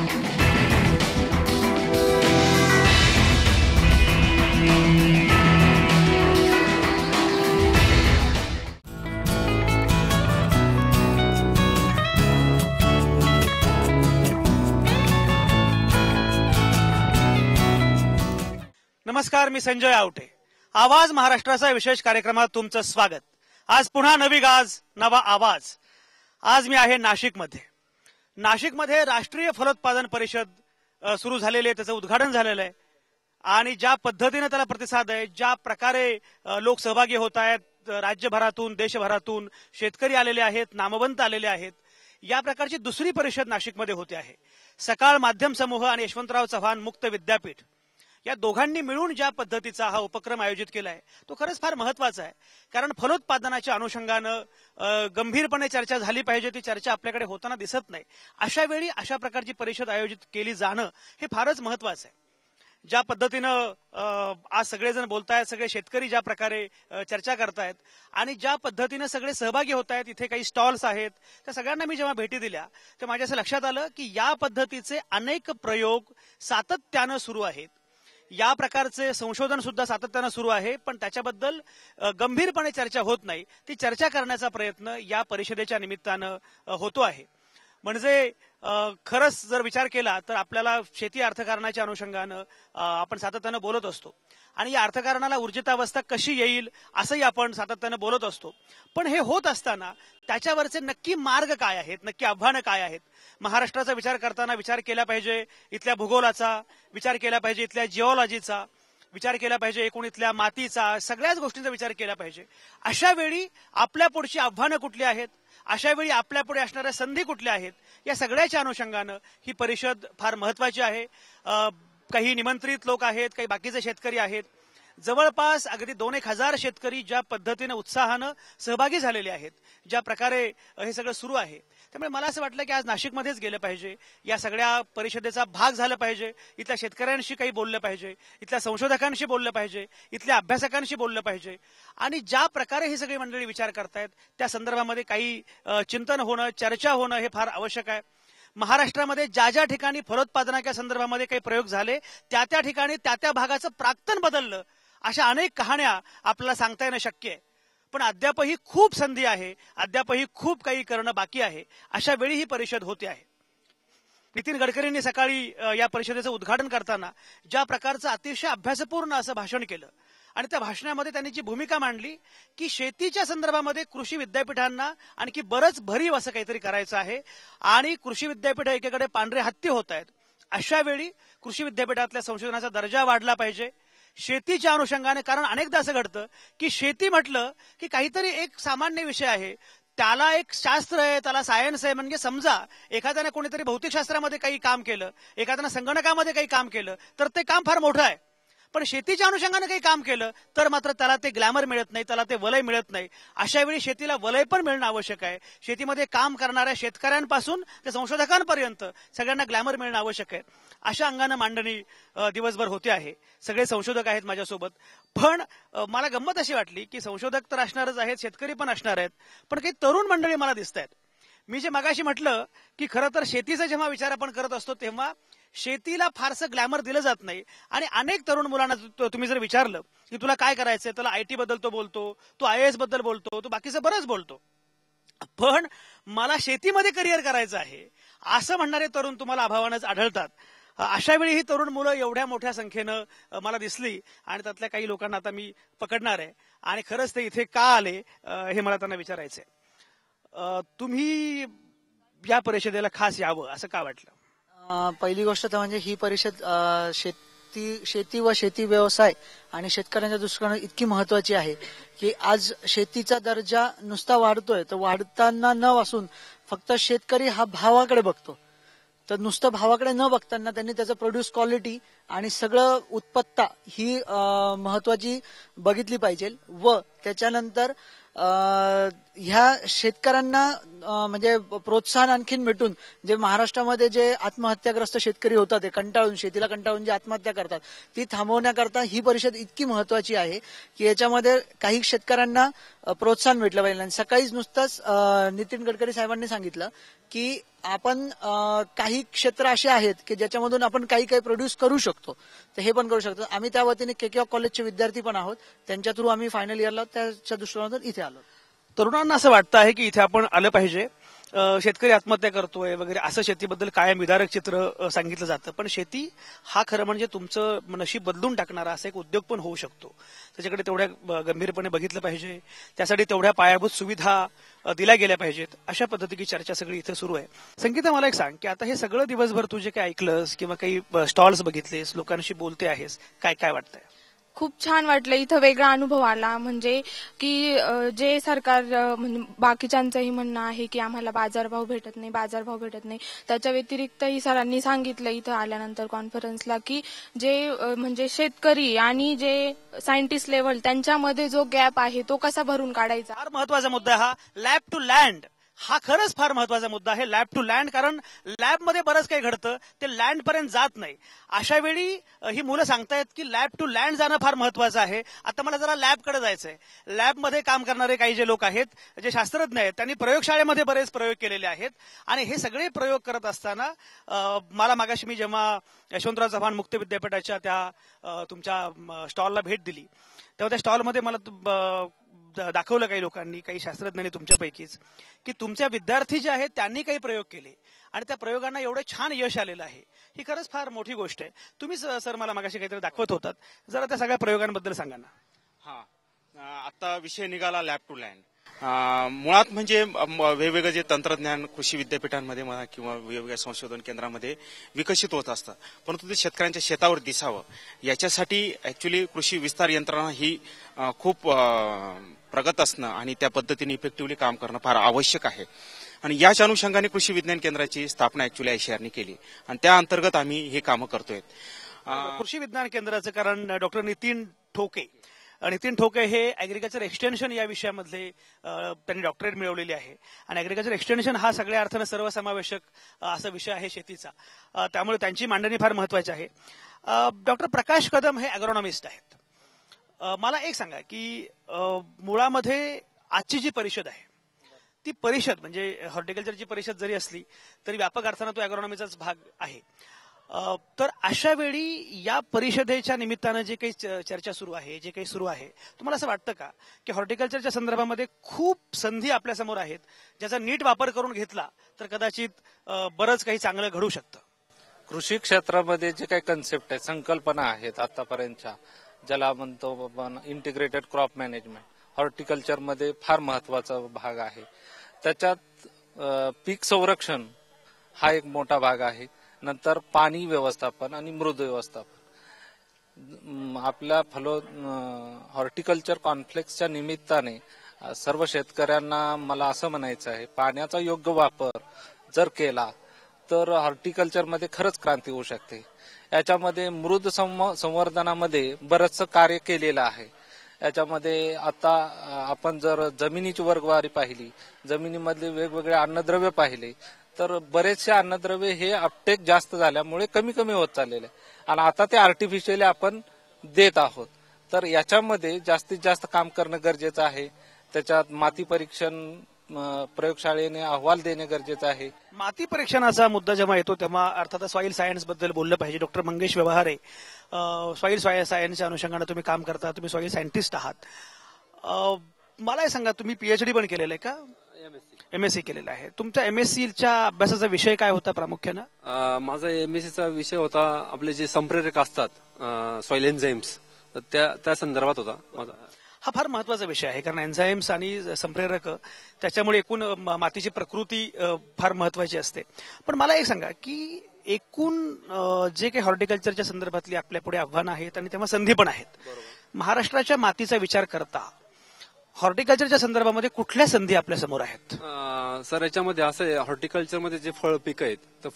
नमस्कार, मी संजय आवटे. आवाज महाराष्ट्राचा विशेष कार्यक्रमात तुमचं स्वागत. आज पुन्हा नवी गाज, नवा आवाज. आज मी आहे नाशिकमध्ये. नाशिकमध्ये राष्ट्रीय फलोत्पादन परिषद सुरू झालेली आहे, त्याचं उद्घाटन झालेलं आहे आणि ज्या पद्धतीने त्याला प्रतिसाद आहे, ज्या प्रकारे लोक सहभागी होत आहेत, राज्यभरातून देशभरातून शेतकरी आलेले आहेत, नामवंत आलेले आहेत, या प्रकारची दुसरी परिषद नाशिकमध्ये होते आहे. सकाळ माध्यम समूह आणि यशवंतराव चव्हाण मुक्त विद्यापीठ या दोघांनी मिळून ज्या पद्धतीचा हा उपक्रम आयोजित केला आहे तो खरंच फार महत्वाचा आहे. कारण फलोत्पादनाच्या अनुषंगानं गंभीरपणे चर्चा झाली पाहिजे, ती चर्चा आपल्याकडे होताना दिसत नाही. अशा वेळी अशा प्रकारची परिषद आयोजित केली जाणं हे फारच महत्वाचं आहे. ज्या पद्धतीनं आज सगळेजण बोलतायत, सगळे शेतकरी ज्या प्रकारे चर्चा करतायत आणि ज्या पद्धतीनं सगळे सहभागी होत आहेत, इथे काही स्टॉल्स आहेत, त्या सगळ्यांना मी जेव्हा भेटी दिल्या तर माझ्या असं लक्षात आलं की या पद्धतीचे अनेक प्रयोग सातत्यानं सुरू आहेत. या प्रकारचे संशोधन सुद्धा सातत्यानं सुरू आहे, पण त्याच्याबद्दल गंभीरपणे चर्चा होत नाही. ती चर्चा करण्याचा प्रयत्न या परिषदेच्या निमित्तानं होतो आहे. म्हणजे खरंच जर विचार केला तर आपल्याला शेती अर्थकारणाच्या अनुषंगानं आपण सातत्यानं बोलत असतो आणि या अर्थकारणाला ऊर्जितावस्था कशी येईल असंही आपण सातत्यानं बोलत असतो. पण हे होत असताना त्याच्यावरचे नक्की मार्ग काय आहेत, नक्की आव्हानं काय आहेत. महाराष्ट्राचा विचार करताना विचार केला पाहिजे इथल्या भूगोलाचा, विचार केला पाहिजे इथल्या जिओलॉजीचा, विचार केला पाहिजे एकूण इथल्या मातीचा, सगळ्याच गोष्टींचा विचार केला पाहिजे. अशा वेळी आपल्या पुढची आव्हानं कुठली आहेत, अशा वेळी आपल्या पुढे असणाऱ्या संधी कुठल्या आहेत, या सगळ्याच्या अनुषंगानं ही परिषद फार महत्वाची आहे. काही निमंत्रित लोक आहेत, काही बाकीचे शेतकरी आहेत. जवळपास अगदी 2,000 शेतकरी ज्या पद्धतीने उत्साहानं सहभागी झालेले आहेत, ज्या प्रकारे हे सगळं सुरू आहे, त्यामुळे मला असं वाटलं की आज नाशिकमध्येच गेलं पाहिजे, या सगळ्या परिषदेचा भाग झालं पाहिजे, इथल्या शेतकऱ्यांशी काही बोललं पाहिजे, इथल्या संशोधकांशी बोललं पाहिजे, इथल्या अभ्यासकांशी बोललं पाहिजे आणि ज्या प्रकारे ही सगळी मंडळी विचार करतायत त्या संदर्भामध्ये काही चिंतन होणं, चर्चा होणं हे फार आवश्यक आहे. महाराष्ट्रामध्ये ज्या ज्या ठिकाणी फलोत्पादनाच्या संदर्भामध्ये काही प्रयोग झाले त्या त्या ठिकाणी त्या त्या भागाचं प्राक्तन बदललं, अशा अनेक कहाण्या आपल्याला सांगता येणं शक्य आहे. पण अद्यापही खूप संधी आहे, अद्यापही खूप काही करणं बाकी आहे. अशा वेळी ही परिषद होते आहे. नितीन गडकरींनी सकाळी या परिषदेचं उद्घाटन करताना ज्या प्रकारचं अतिशय अभ्यासपूर्ण असं भाषण केलं आणि त्या भाषणामध्ये त्यांनी जी भूमिका मांडली की शेतीच्या संदर्भामध्ये कृषी विद्यापीठांना आणखी बरंच भरीव असं काहीतरी करायचं आहे आणि कृषी विद्यापीठ एकीकडे पांढरे हत्ती होत आहेत. अशा वेळी कृषी विद्यापीठातल्या संशोधनाचा दर्जा वाढला पाहिजे शेतीच्या अनुषंगाने. कारण अनेकदा असं घडतं की शेती म्हटलं की काहीतरी एक सामान्य विषय आहे, त्याला एक शास्त्र आहे, त्याला सायन्स आहे. म्हणजे समजा एखाद्याने कोणीतरी भौतिकशास्त्रामध्ये काही काम केलं, एखाद्याने संगणकामध्ये काही काम केलं तर ते काम फार मोठं आहे. पण शेतीच्या अनुषंगाने काही काम केलं तर मात्र त्याला ते ग्लॅमर मिळत नाही, त्याला ते वलय मिळत नाही. अशा वेळी शेतीला वलय पण मिळणं आवश्यक आहे. शेतीमध्ये काम करणाऱ्या शेतकऱ्यांपासून ते संशोधकांपर्यंत सगळ्यांना ग्लॅमर मिळणं आवश्यक आहे. अशा अंगानं मांडणी दिवसभर होते आहे. सगळे संशोधक आहेत माझ्यासोबत. पण मला गंमत अशी वाटली की संशोधक तर असणारच आहेत, शेतकरी पण असणार आहेत, पण काही तरुण मंडळी मला दिसत आहेत. मी जे मगाशी म्हटलं की खरं तर शेतीचा जेव्हा विचार आपण करत असतो तेव्हा शेतीला फारसं ग्लॅमर दिलं जात नाही आणि अनेक तरुण मुलांना तुम्ही जर विचारलं की तुला काय करायचंय, त्याला आयटी बद्दल तो बोलतो, तो IAS बद्दल बोलतो, तो बाकीचं बरंच बोलतो. पण मला शेतीमध्ये करिअर करायचं आहे असं म्हणणारे तरुण तुम्हाला अभावानंच आढळतात. अशा वेळी ही तरुण मुलं एवढ्या मोठ्या संख्येनं मला दिसली आणि त्यातल्या काही लोकांना आता मी पकडणार आहे आणि खरंच ते इथे का आले हे मला त्यांना विचारायचंय. तुम्ही या परिषदेला खास यावं असं का वाटलं? पहिली गोष्ट तर म्हणजे ही परिषद शेती व शेती व्यवसाय आणि शेतकऱ्यांच्या दृष्टिकोनातून इतकी महत्वाची आहे की आज शेतीचा दर्जा नुसता वाढतोय, तर वाढताना न वाचून फक्त शेतकरी हा भावाकडे बघतो. तर नुसतं भावाकडे न बघताना त्यांनी त्याचं प्रोड्यूस क्वालिटी आणि सगळं उत्पत्ता ही महत्वाची बघितली पाहिजे व त्याच्यानंतर ह्या शेतकऱ्यांना म्हणजे प्रोत्साहन आणखीन मिटून जे महाराष्ट्रामध्ये जे आत्महत्याग्रस्त शेतकरी होतात ते कंटाळून शेतीला कंटाळून जे आत्महत्या करतात ती थांबवण्याकरता ही परिषद इतकी महत्वाची आहे की याच्यामध्ये काही शेतकऱ्यांना प्रोत्साहन भेटलं पाहिजे. आणि सकाळीच नुसतंच नितीन गडकरी साहेबांनी सांगितलं की आपण काही क्षेत्र असे आहेत की ज्याच्यामधून आपण काही काही प्रोड्यूस करू शकतो, तर हे पण करू शकतो. आम्ही त्या वतीने केके कॉलेजचे विद्यार्थी पण आहोत, त्यांच्या थ्रू आम्ही फायनल इयरला त्याच्या दृष्टिकोनातून इथे आलो. तरुणांना असं वाटतं आहे की इथे आपण आलं पाहिजे. शेतकरी आत्महत्या करतोय वगैरे असं शेतीबद्दल कायम विदारक चित्र सांगितलं जातं, पण शेती हा खरं म्हणजे तुमचं नशीब बदलून टाकणारा असा एक उद्योग पण होऊ शकतो. त्याच्याकडे तेवढ्या गंभीरपणे बघितलं पाहिजे, त्यासाठी तेवढ्या पायाभूत सुविधा दिल्या गेल्या पाहिजेत. अशा पद्धतीची चर्चा सगळी इथे सुरू आहे. संगीता, मला एक सांग की आता हे सगळं दिवसभर तू जे काही ऐकलंस किंवा काही स्टॉल्स बघितलेस, लोकांशी बोलते आहेस, काय काय वाटतंय? खूप छान वाटलं. इथं वेगळा अनुभव आला. म्हणजे की जे सरकार म्हणजे बाकीच्यांचंही म्हणणं आहे की आम्हाला बाजारभाव भेटत नाही. त्याच्या व्यतिरिक्तही सरांनी सांगितलं इथं आल्यानंतर कॉन्फरन्सला की जे म्हणजे शेतकरी आणि जे सायंटिस्ट लेव्हल त्यांच्यामध्ये जो गॅप आहे तो कसा भरून काढायचा. फार महत्वाचा मुद्दा हा लॅब टू लँड. हा खरंच फार महत्वाचा मुद्दा आहे, लॅब टू लँड. कारण लॅबमध्ये बरंच काही घडतं, ते लँड पर्यंत जात नाही. अशा वेळी ही मुलं सांगतायत की लॅब टू लँड जाणं फार महत्वाचं आहे. आता मला जरा लॅबकडे जायचंय. लॅबमध्ये काम करणारे काही जे लोक आहेत, जे शास्त्रज्ञ आहेत, त्यांनी प्रयोगशाळेमध्ये बरेच प्रयोग केलेले आहेत. आणि हे सगळे प्रयोग करत असताना मला मागाशी मी जेव्हा यशवंतराव चव्हाण मुक्त विद्यापीठाच्या त्या तुमच्या स्टॉलला भेट दिली तेव्हा त्या स्टॉलमध्ये मला दाखवलं काही लोकांनी, काही शास्त्रज्ञांनी तुमच्यापैकीच, की तुमच्या विद्यार्थी जे आहेत त्यांनी काही प्रयोग केले आणि त्या प्रयोगांना एवढं छान यश आलेलं आहे. ही खरंच फार मोठी गोष्ट आहे. तुम्ही सर मला मागाशी काहीतरी दाखवत होतात, जरा त्या सगळ्या प्रयोगांबद्दल सांगा ना. हा, आता विषय निघाला लॅब टू लँड. मुळात म्हणजे वेगवेगळे जे तंत्रज्ञान कृषी विद्यापीठांमध्ये म्हणा किंवा वेगवेगळ्या संशोधन केंद्रामध्ये विकसित होत असतं, परंतु ते शेतकऱ्यांच्या शेतावर दिसावं याच्यासाठी ऍक्च्युली कृषी विस्तार यंत्रणा ही खूप प्रगत असणं आणि त्या पद्धतीने इफेक्टिव्हली काम करणं फार आवश्यक आहे. आणि याच अनुषंगाने कृषी विज्ञान केंद्राची स्थापना ऍक्च्युली आयसीआरने केली आणि त्या अंतर्गत आम्ही हे कामं करतोय. कृषी विज्ञान केंद्राचं कारण डॉक्टर नितीन ठोके हे ऍग्रिकल्चर एक्सटेन्शन या विषयामधले त्यांनी डॉक्टरेट मिळवलेली आहे. आणि ऍग्रिकल्चर एक्सटेन्शन हा सगळ्या अर्थानं सर्वसमावेशक असा विषय आहे शेतीचा, त्यामुळे त्यांची मांडणी फार महत्वाची आहे. डॉक्टर प्रकाश कदम हे अॅग्रोनॉमिस्ट आहेत. मला एक सांगा की मुळामध्ये आजची जी परिषद आहे ती परिषद म्हणजे हॉर्टिकल्चरची परिषद जरी असली तरी व्यापक अर्थानं तो अॅग्रोनॉमीचाच भाग आहे. तर अशा वेळी या परिषदेच्या निमित्तानं जे काही चर्चा सुरू आहे, जे काही सुरू आहे, तुम्हाला असं वाटतं का की हॉर्टिकल्चरच्या संदर्भामध्ये खूप संधी आपल्यासमोर आहेत, ज्याचा नीट वापर करून घेतला तर कदाचित बरंच काही चांगलं घडू शकतं? कृषी क्षेत्रामध्ये जे काही कन्सेप्ट आहे, संकल्पना आहेत आतापर्यंतच्या, ज्याला म्हणतो आपण इंटिग्रेटेड क्रॉप मॅनेजमेंट, हॉर्टिकल्चरमध्ये फार महत्वाचा भाग आहे. त्याच्यात पीक संरक्षण हा एक मोठा भाग आहे. नंतर पाणी व्यवस्थापन आणि मृद व्यवस्थापन. आपल्या हॉर्टिकल्चर कॉन्फ्लेक्सच्या निमित्ताने सर्व शेतकऱ्यांना मला असं म्हणायचं आहे, पाण्याचा योग्य वापर जर केला तर हॉर्टिकल्चरमध्ये खरंच क्रांती होऊ शकते. याच्यामध्ये मृद संवर्धनामध्ये बरंचसं कार्य केलेलं आहे. याच्यामध्ये आता आपण जर जमिनीची वर्गवारी पाहिली, जमिनीमधले वेगवेगळे अन्नद्रव्य पाहिले, तर बरेचसे अन्नद्रव्य हे अपटेक जास्त झाल्यामुळे कमी कमी होत चाललेले आणि आता ते आर्टिफिशियली आपण देत आहोत. तर याच्यामध्ये जास्तीत जास्त काम करणं गरजेचं आहे. त्याच्यात माती परीक्षण प्रयोगशाळेने अहवाल देणे गरजेचं आहे. माती परीक्षणाचा मुद्दा जेव्हा येतो तेव्हा अर्थात सॉईल सायन्स बद्दल बोललं पाहिजे. डॉक्टर मंगेश व्यवहारे, सॉईल सायन्सच्या अनुषंगाने तुम्ही काम करता, तुम्ही सॉईल सायंटिस्ट आहात. मला हे सांगा, तुम्ही पीएचडी पण केलेलं आहे का? एमएससी केलेला आहे. तुमच्या एमएससीच्या अभ्यासाचा विषय काय होता प्रामुख्यानं? माझा एमएससीचा विषय होता आपले जे संप्रेरक असतात सॉईल एन्झाईम्स, त्या संदर्भात होता माझा. हा फार महत्वाचा विषय आहे, कारण एन्झाईम्स आणि संप्रेरक त्याच्यामुळे एकूण मातीची प्रकृती फार महत्वाची असते. पण मला एक सांगा की एकूण जे काही हॉर्टिकल्चरच्या संदर्भातली आपल्या पुढे आव्हानं आहेत आणि तेव्हा संधी पण आहेत, महाराष्ट्राच्या मातीचा विचार करता हॉर्टिकल्चरच्या संदर्भामध्ये कुठल्या संधी आपल्या समोर आहेत? सर याच्यामध्ये असं आहे, हॉर्टिकल्चरमध्ये जे फळ पिकं आहेत तर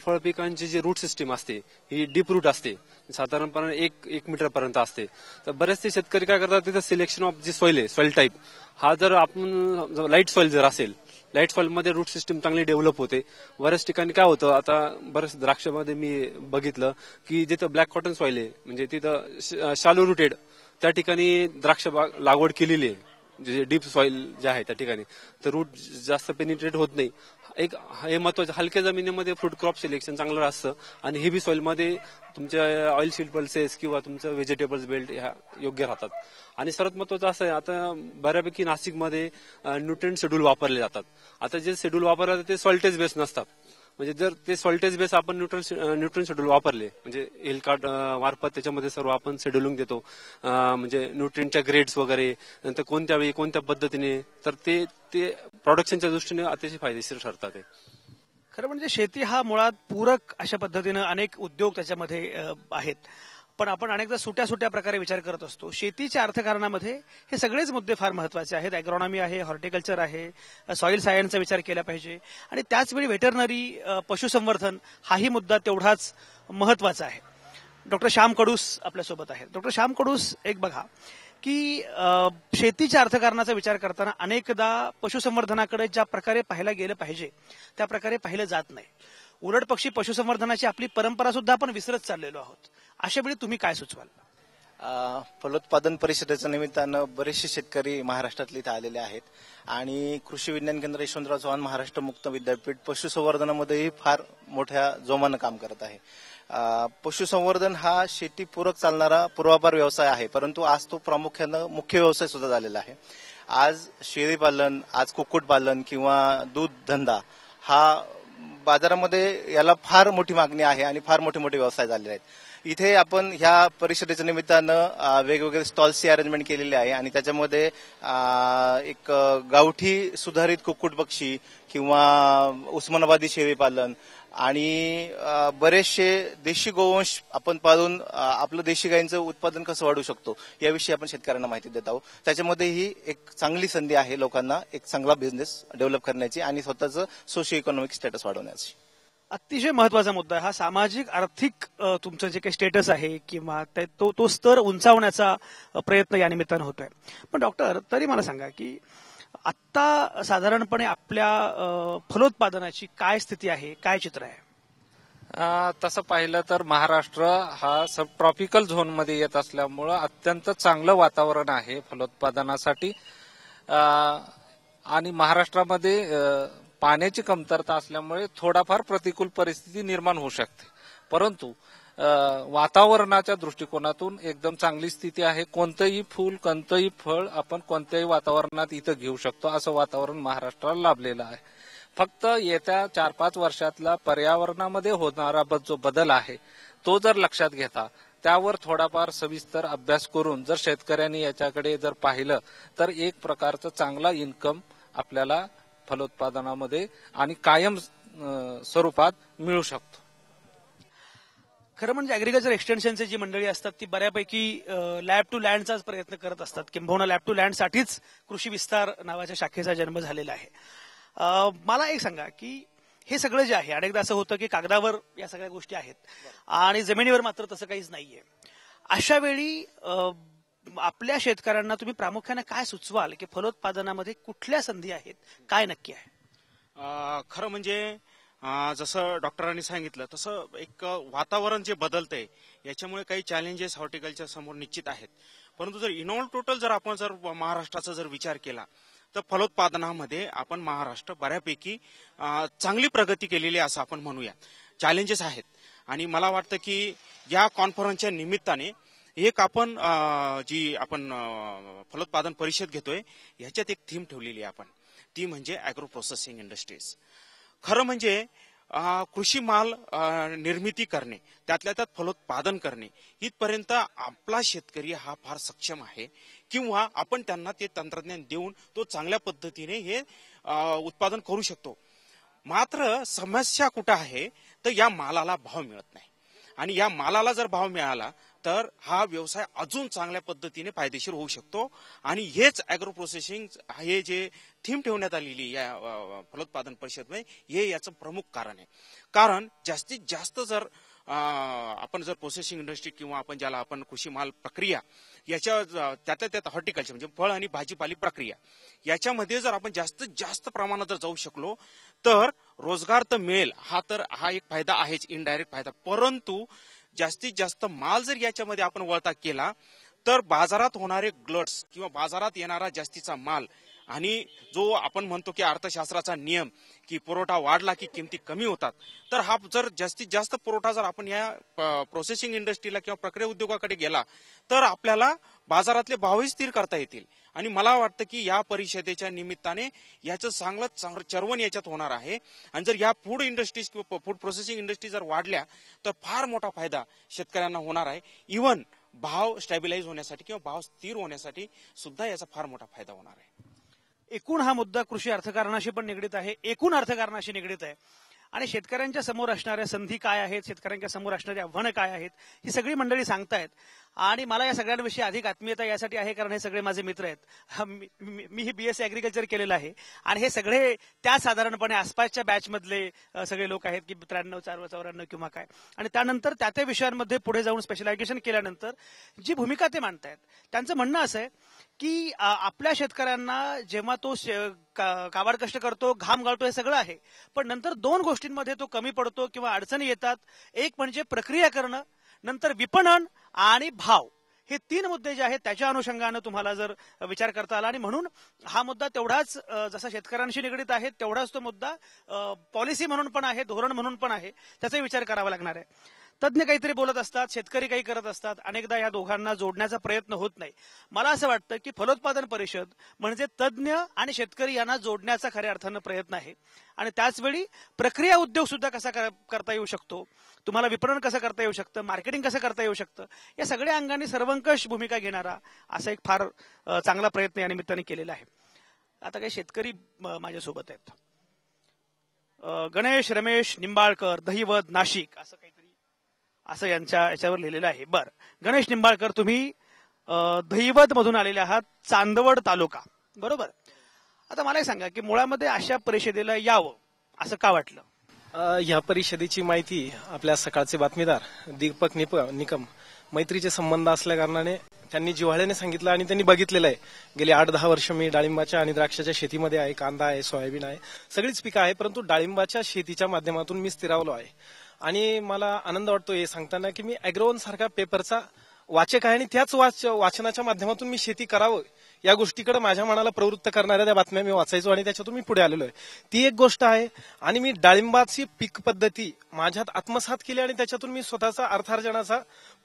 फळ पिकांची जी रूट सिस्टीम असते ही डीप रूट असते, साधारणपणे 1 मीटर पर्यंत असते. तर बरेचसे शेतकरी काय करतात, तिथं सिलेक्शन ऑफ जी सॉइल आहे, सॉइल टाईप हा जर आपण लाईट सॉइल जर असेल, लाईट सॉइल मध्ये रूट सिस्टीम चांगली डेव्हलप होते. बऱ्याच ठिकाणी काय होतं, आता बऱ्याच द्राक्षामध्ये मी बघितलं की जिथं ब्लॅक कॉटन सॉइल आहे, म्हणजे तिथं शालो रुटेड त्या ठिकाणी द्राक्ष लागवड केलेली आहे, जे डीप सॉइल जे आहे त्या ठिकाणी, तर रूट जास्त पेनिट्रेट होत नाही. एक हे महत्वाचं, हलक्या जमिनीमध्ये फ्रूट क्रॉप सिलेक्शन चांगलं असतं आणि हेवी सॉइलमध्ये तुमच्या ऑइल सीड पल्सेस किंवा तुमचं व्हेजिटेबल्स बेल्ट ह्या योग्य राहतात. आणि सर्वात महत्वाचं असं आहे, आता बऱ्यापैकी नाशिकमध्ये न्यूट्रिएंट शेड्यूल वापरले जातात. आता जे शेड्यूल वापरले जातात ते सॉल्टेज बेस नसतात. म्हणजे जर ते सॉल्टेज बेस आपण न्यूट्रिएंट शेड्यूल वापरले, म्हणजे हेल्थ कार्ड मार्फत त्याच्यामध्ये सर्व आपण शेड्यूलिंग देतो, म्हणजे न्यूट्रिएंटच्या ग्रेड्स वगैरे, नंतर कोणत्या वेळी कोणत्या पद्धतीने, तर ते प्रोडक्शनच्या दृष्टीने अतिशय फायदेशीर ठरतात. खरं म्हणजे शेती हा मुळात पूरक अशा पद्धतीनं अनेक उद्योग त्याच्यामध्ये आहेत, पण आपण अनेकदा सुट्या प्रकारे विचार करत असतो. शेतीच्या अर्थकारणामध्ये हे सगळेच मुद्दे फार महत्वाचे आहेत. अॅग्रॉनॉमी आहे, हॉर्टिकल्चर आहे, सॉइल सायन्सचा विचार केला पाहिजे आणि त्याचवेळी व्हेटरनरी, पशुसंवर्धन हाही मुद्दा तेवढाच महत्वाचा आहे. डॉक्टर श्याम कडूस आपल्यासोबत आहेत. डॉक्टर श्याम कडूस, एक बघा की शेतीच्या अर्थकारणाचा विचार करताना अनेकदा पशुसंवर्धनाकडे ज्या प्रकारे पाहायला गेलं पाहिजे त्या प्रकारे पाहिलं जात नाही. उलट पक्षी पशुसंवर्धनाची आपली परंपरा सुद्धा आपण विसरत चाललेलो आहोत. अशा वेळी तुम्ही काय सुचवाल? फलोत्पादन परिषदेच्या निमित्तानं बरेचसे शेतकरी महाराष्ट्रातले इथे आलेले आहेत आणि कृषी विज्ञान केंद्र यशवंतराव चव्हाण महाराष्ट्र मुक्त विद्यापीठ पशुसंवर्धनामध्येही फार मोठ्या जोमानं काम करत आहे. पशुसंवर्धन हा शेतीपूरक चालणारा पूर्वापार व्यवसाय आहे, परंतु आज तो प्रामुख्यानं मुख्य व्यवसाय सुद्धा झालेला आहे. आज शेळीपालन, आज कुक्कुटपालन किंवा दूध धंदा हा बाजारामध्ये याला फार मोठी मागणी आहे आणि फार मोठे मोठे व्यवसाय झालेले आहेत. इथे आपण ह्या परिषदेच्या निमित्तानं वेगवेगळे स्टॉल्सची अरेंजमेंट केलेली आहे आणि त्याच्यामध्ये एक गावठी सुधारित कुक्कुटपक्षी किंवा उस्मानाबादी शेळीपालन आणि बरेचसे देशी गोवंश आपण पाळून आपलं देशी गायींचं उत्पादन कसं वाढवू शकतो याविषयी आपण शेतकऱ्यांना माहिती देत आहोत. त्याच्यामध्येही एक चांगली संधी आहे लोकांना एक चांगला बिझनेस डेव्हलप करण्याची आणि स्वतःचं सोशिओ इकॉनॉमिक स्टेटस वाढवण्याची. अतिशय महत्वाचा मुद्दा हा सामाजिक आर्थिक तुमचं जे काही स्टेटस आहे किंवा तो स्तर उंचावण्याचा प्रयत्न या निमित्तानं होतोय. पण डॉक्टर, तरी मला सांगा की आत्ता साधारणपणे आपल्या फलोत्पादनाची काय स्थिती आहे, काय चित्र आहे? तसं पाहिलं तर महाराष्ट्र हा सब ट्रॉपिकल झोन मध्ये येत असल्यामुळं अत्यंत चांगलं वातावरण आहे फलोत्पादनासाठी. आणि महाराष्ट्रामध्ये पाण्याची कमतरता असल्यामुळे थोडाफार प्रतिकूल परिस्थिती निर्माण होऊ शकते, परंतु वातावरणाच्या दृष्टिकोनातून एकदम चांगली स्थिती आहे. कोणतंही फूल, कोणतंही फळ आपण कोणत्याही वातावरणात इथं घेऊ शकतो, असं वातावरण महाराष्ट्राला लाभलेलं आहे. फक्त येत्या 4-5 वर्षातला पर्यावरणामध्ये होणारा जो बदल आहे तो जर लक्षात घेता त्यावर थोडाफार सविस्तर अभ्यास करून जर शेतकऱ्यांनी याच्याकडे जर पाहिलं तर एक प्रकारचं चांगला इन्कम आपल्याला फलोत्पादनामध्ये आणि कायम स्वरूपात मिळू शकतो. खरं म्हणजे अॅग्रिकल्चर एक्सटेन्शनची जी मंडळी असतात ती बऱ्यापैकी लॅब टू लँडचाच प्रयत्न करत असतात, किंबहुना लॅब टू लँडसाठीच कृषी विस्तार नावाच्या शाखेचा जन्म झालेला आहे. मला एक सांगा की हे सगळं जे आहे, अनेकदा असं होतं की कागदावर या सगळ्या गोष्टी आहेत आणि जमिनीवर मात्र तसं काहीच नाहीये. अशा वेळी आपल्या शेतकऱ्यांना तुम्ही प्रामुख्याने काय सुचवाल की फलोत्पादनामध्ये कुठल्या संधी आहेत, काय नक्की आहे? खरं म्हणजे जसं डॉक्टरांनी सांगितलं तसं एक वातावरण जे बदलतंय याच्यामुळे काही चॅलेंजेस हॉर्टिकल्चर समोर निश्चित आहेत. परंतु जर इनऑल टोटल जर आपण जर महाराष्ट्राचा जर विचार केला तर फलोत्पादनामध्ये आपण महाराष्ट्र बऱ्यापैकी चांगली प्रगती केलेली असं आपण म्हणूया. चॅलेंजेस आहेत आणि मला वाटतं की या कॉन्फरन्सच्या निमित्ताने एक आपण जी आपण फलोत्पादन परिषद घेतोय ह्याच्यात एक थीम ठेवलेली आहे आपण, ती म्हणजे अॅग्रो प्रोसेसिंग इंडस्ट्रीज. खरं म्हणजे कृषी माल निर्मिती करणे, त्यातल्या त्यात फलोत्पादन करणे इथपर्यंत आपला शेतकरी हा फार सक्षम आहे किंवा आपण त्यांना ते तंत्रज्ञान देऊन तो चांगल्या पद्धतीने हे उत्पादन करू शकतो. मात्र समस्या कुठं आहे तर या मालाला भाव मिळत नाही आणि या मालाला जर भाव मिळाला तर हा व्यवसाय अजून चांगल्या पद्धतीने फायदेशीर होऊ शकतो. आणि हेच अॅग्रो प्रोसेसिंग हे जे थीम ठेवण्यात आलेली या फलोत्पादन परिषदमध्ये हे याचं प्रमुख कारण आहे. कारण जास्तीत जास्त जर आपण जर प्रोसेसिंग इंडस्ट्री किंवा आपण ज्याला आपण कृषी माल प्रक्रिया याच्या त्यात हॉर्टिकल्चर म्हणजे फळ आणि भाजीपाली प्रक्रिया याच्यामध्ये जर आपण जास्तीत जास्त प्रमाणात जर जाऊ शकलो तर रोजगार तर मिळेल. हा एक फायदा आहेच, इनडायरेक्ट फायदा. परंतु जास्तीत जास्त माल जर याच्यामध्ये आपण वळता केला तर बाजारात होणारे ग्लट्स किंवा बाजारात येणारा जास्तीचा माल आणि जो आपण म्हणतो की अर्थशास्त्राचा नियम की पुरवठा वाढला की किमती कमी होतात, तर हा जर जास्तीत जास्त पुरवठा जर आपण या प्रोसेसिंग इंडस्ट्रीला किंवा प्रक्रिया उद्योगाकडे गेला तर आपल्याला बाजारातले भावही स्थिर करता येतील. आणि मला वाटतं की या परिषदेच्या निमित्ताने याचं चांगलं चर्वण याच्यात होणार आहे. आणि जर या फूड इंडस्ट्रीज किंवा फूड प्रोसेसिंग इंडस्ट्री जर वाढल्या तर फार मोठा फायदा शेतकऱ्यांना होणार आहे. इव्हन भाव स्टॅबिलाइज होण्यासाठी किंवा भाव स्थिर होण्यासाठी सुद्धा याचा फार मोठा फायदा होणार आहे. एकूण हा मुद्दा कृषी अर्थकारणाशी पण निगडीत आहे, एकूण अर्थकारणाशी निगडीत आहे. आणि शेतकऱ्यांच्या समोर असणाऱ्या संधी काय आहेत, शेतकऱ्यांच्या समोर असणारी आव्हानं काय आहेत, ही सगळी मंडळी सांगतायत. आणि मला या सगळ्यांविषयी अधिक आत्मीयता यासाठी आहे कारण हे सगळे माझे मित्र आहेत. मी ही BSc ऍग्रिकल्चर केलेलं आहे आणि हे सगळे त्या साधारणपणे आसपासच्या बॅचमधले सगळे लोक आहेत की 93, 94 किंवा काय. आणि त्यानंतर त्या विषयांमध्ये पुढे जाऊन स्पेशलायझेशन केल्यानंतर जी भूमिका ते मांडतायत त्यांचं म्हणणं असं आहे की आपल्या शेतकऱ्यांना जेव्हा तो काबाड कष्ट करतो, घाम गाळतो, हे सगळं आहे, पण नंतर 2 गोष्टींमध्ये तो कमी पडतो किंवा अडचणी येतात. एक म्हणजे प्रक्रिया करणं, नंतर विपणन आणि भाव. हे 3 मुद्दे जे आहेत त्याच्या अनुषंगानं तुम्हाला जर विचार करता आला. आणि म्हणून हा मुद्दा तेवढाच जसा शेतकऱ्यांशी निगडीत आहे तेवढाच तो मुद्दा पॉलिसी म्हणून पण आहे, धोरण म्हणून पण आहे, त्याचाही विचार करावा लागणार आहे. तज्ज्ञ काहीतरी बोलत असतात, शेतकरी काही करत असतात, अनेकदा या दोघांना जोडण्याचा प्रयत्न होत नाही. मला असं वाटतं की फलोत्पादन परिषद म्हणजे तज्ज्ञ आणि शेतकरी यांना जोडण्याचा खऱ्या अर्थानं प्रयत्न आहे. आणि त्याचवेळी प्रक्रिया उद्योग सुद्धा कसा करता येऊ शकतो, तुम्हाला विपणन कसं करता येऊ शकतं, मार्केटिंग कसं करता येऊ शकतं, या सगळ्या अंगाने सर्वंकष भूमिका घेणारा असा एक फार चांगला प्रयत्न या निमित्ताने केलेला आहे. आता काही शेतकरी माझ्यासोबत आहेत. गणेश रमेश निंबाळकर, दहिवद, नाशिक, असं काहीतरी असं याच्यावर लिहिलेलं आहे. बरं, गणेश निंबाळकर, तुम्ही दहिवद मधून आलेले आहात, चांदवड तालुका, बरोबर. आता मला एक सांगा की मुळामध्ये अशा परिषदेला यावं असं का वाटलं? या परिषदेची माहिती आपल्या सकाळचे बातमीदार दीपक निकम मैत्रीचे संबंध असल्या कारणाने त्यांनी जिव्हाळ्याने सांगितलं आणि त्यांनी बघितलेलं आहे. गेली 8-10 वर्ष मी डाळिंबाच्या आणि द्राक्षाच्या शेतीमध्ये आहे. कांदा आहे, सोयाबीन आहे, सगळीच पिकं आहे. परंतु डाळिंबाच्या शेतीच्या माध्यमातून मी स्थिरावलो आहे. आणि मला आनंद वाटतो हे सांगताना की मी अॅग्रोवन सारखा पेपरचा वाचक आहे आणि त्याच वाचनाच्या माध्यमातून मी शेती करावं या गोष्टीकडे माझ्या मनाला प्रवृत्त करणाऱ्या त्या बातम्या मी वाचायचो आणि त्याच्यातून मी पुढे आलेलो आहे. ती एक गोष्ट आहे. आणि मी डाळिंबाची पीक पद्धती माझ्यात आत्मसात केली आणि त्याच्यातून मी स्वतःचा अर्थार्जनाचा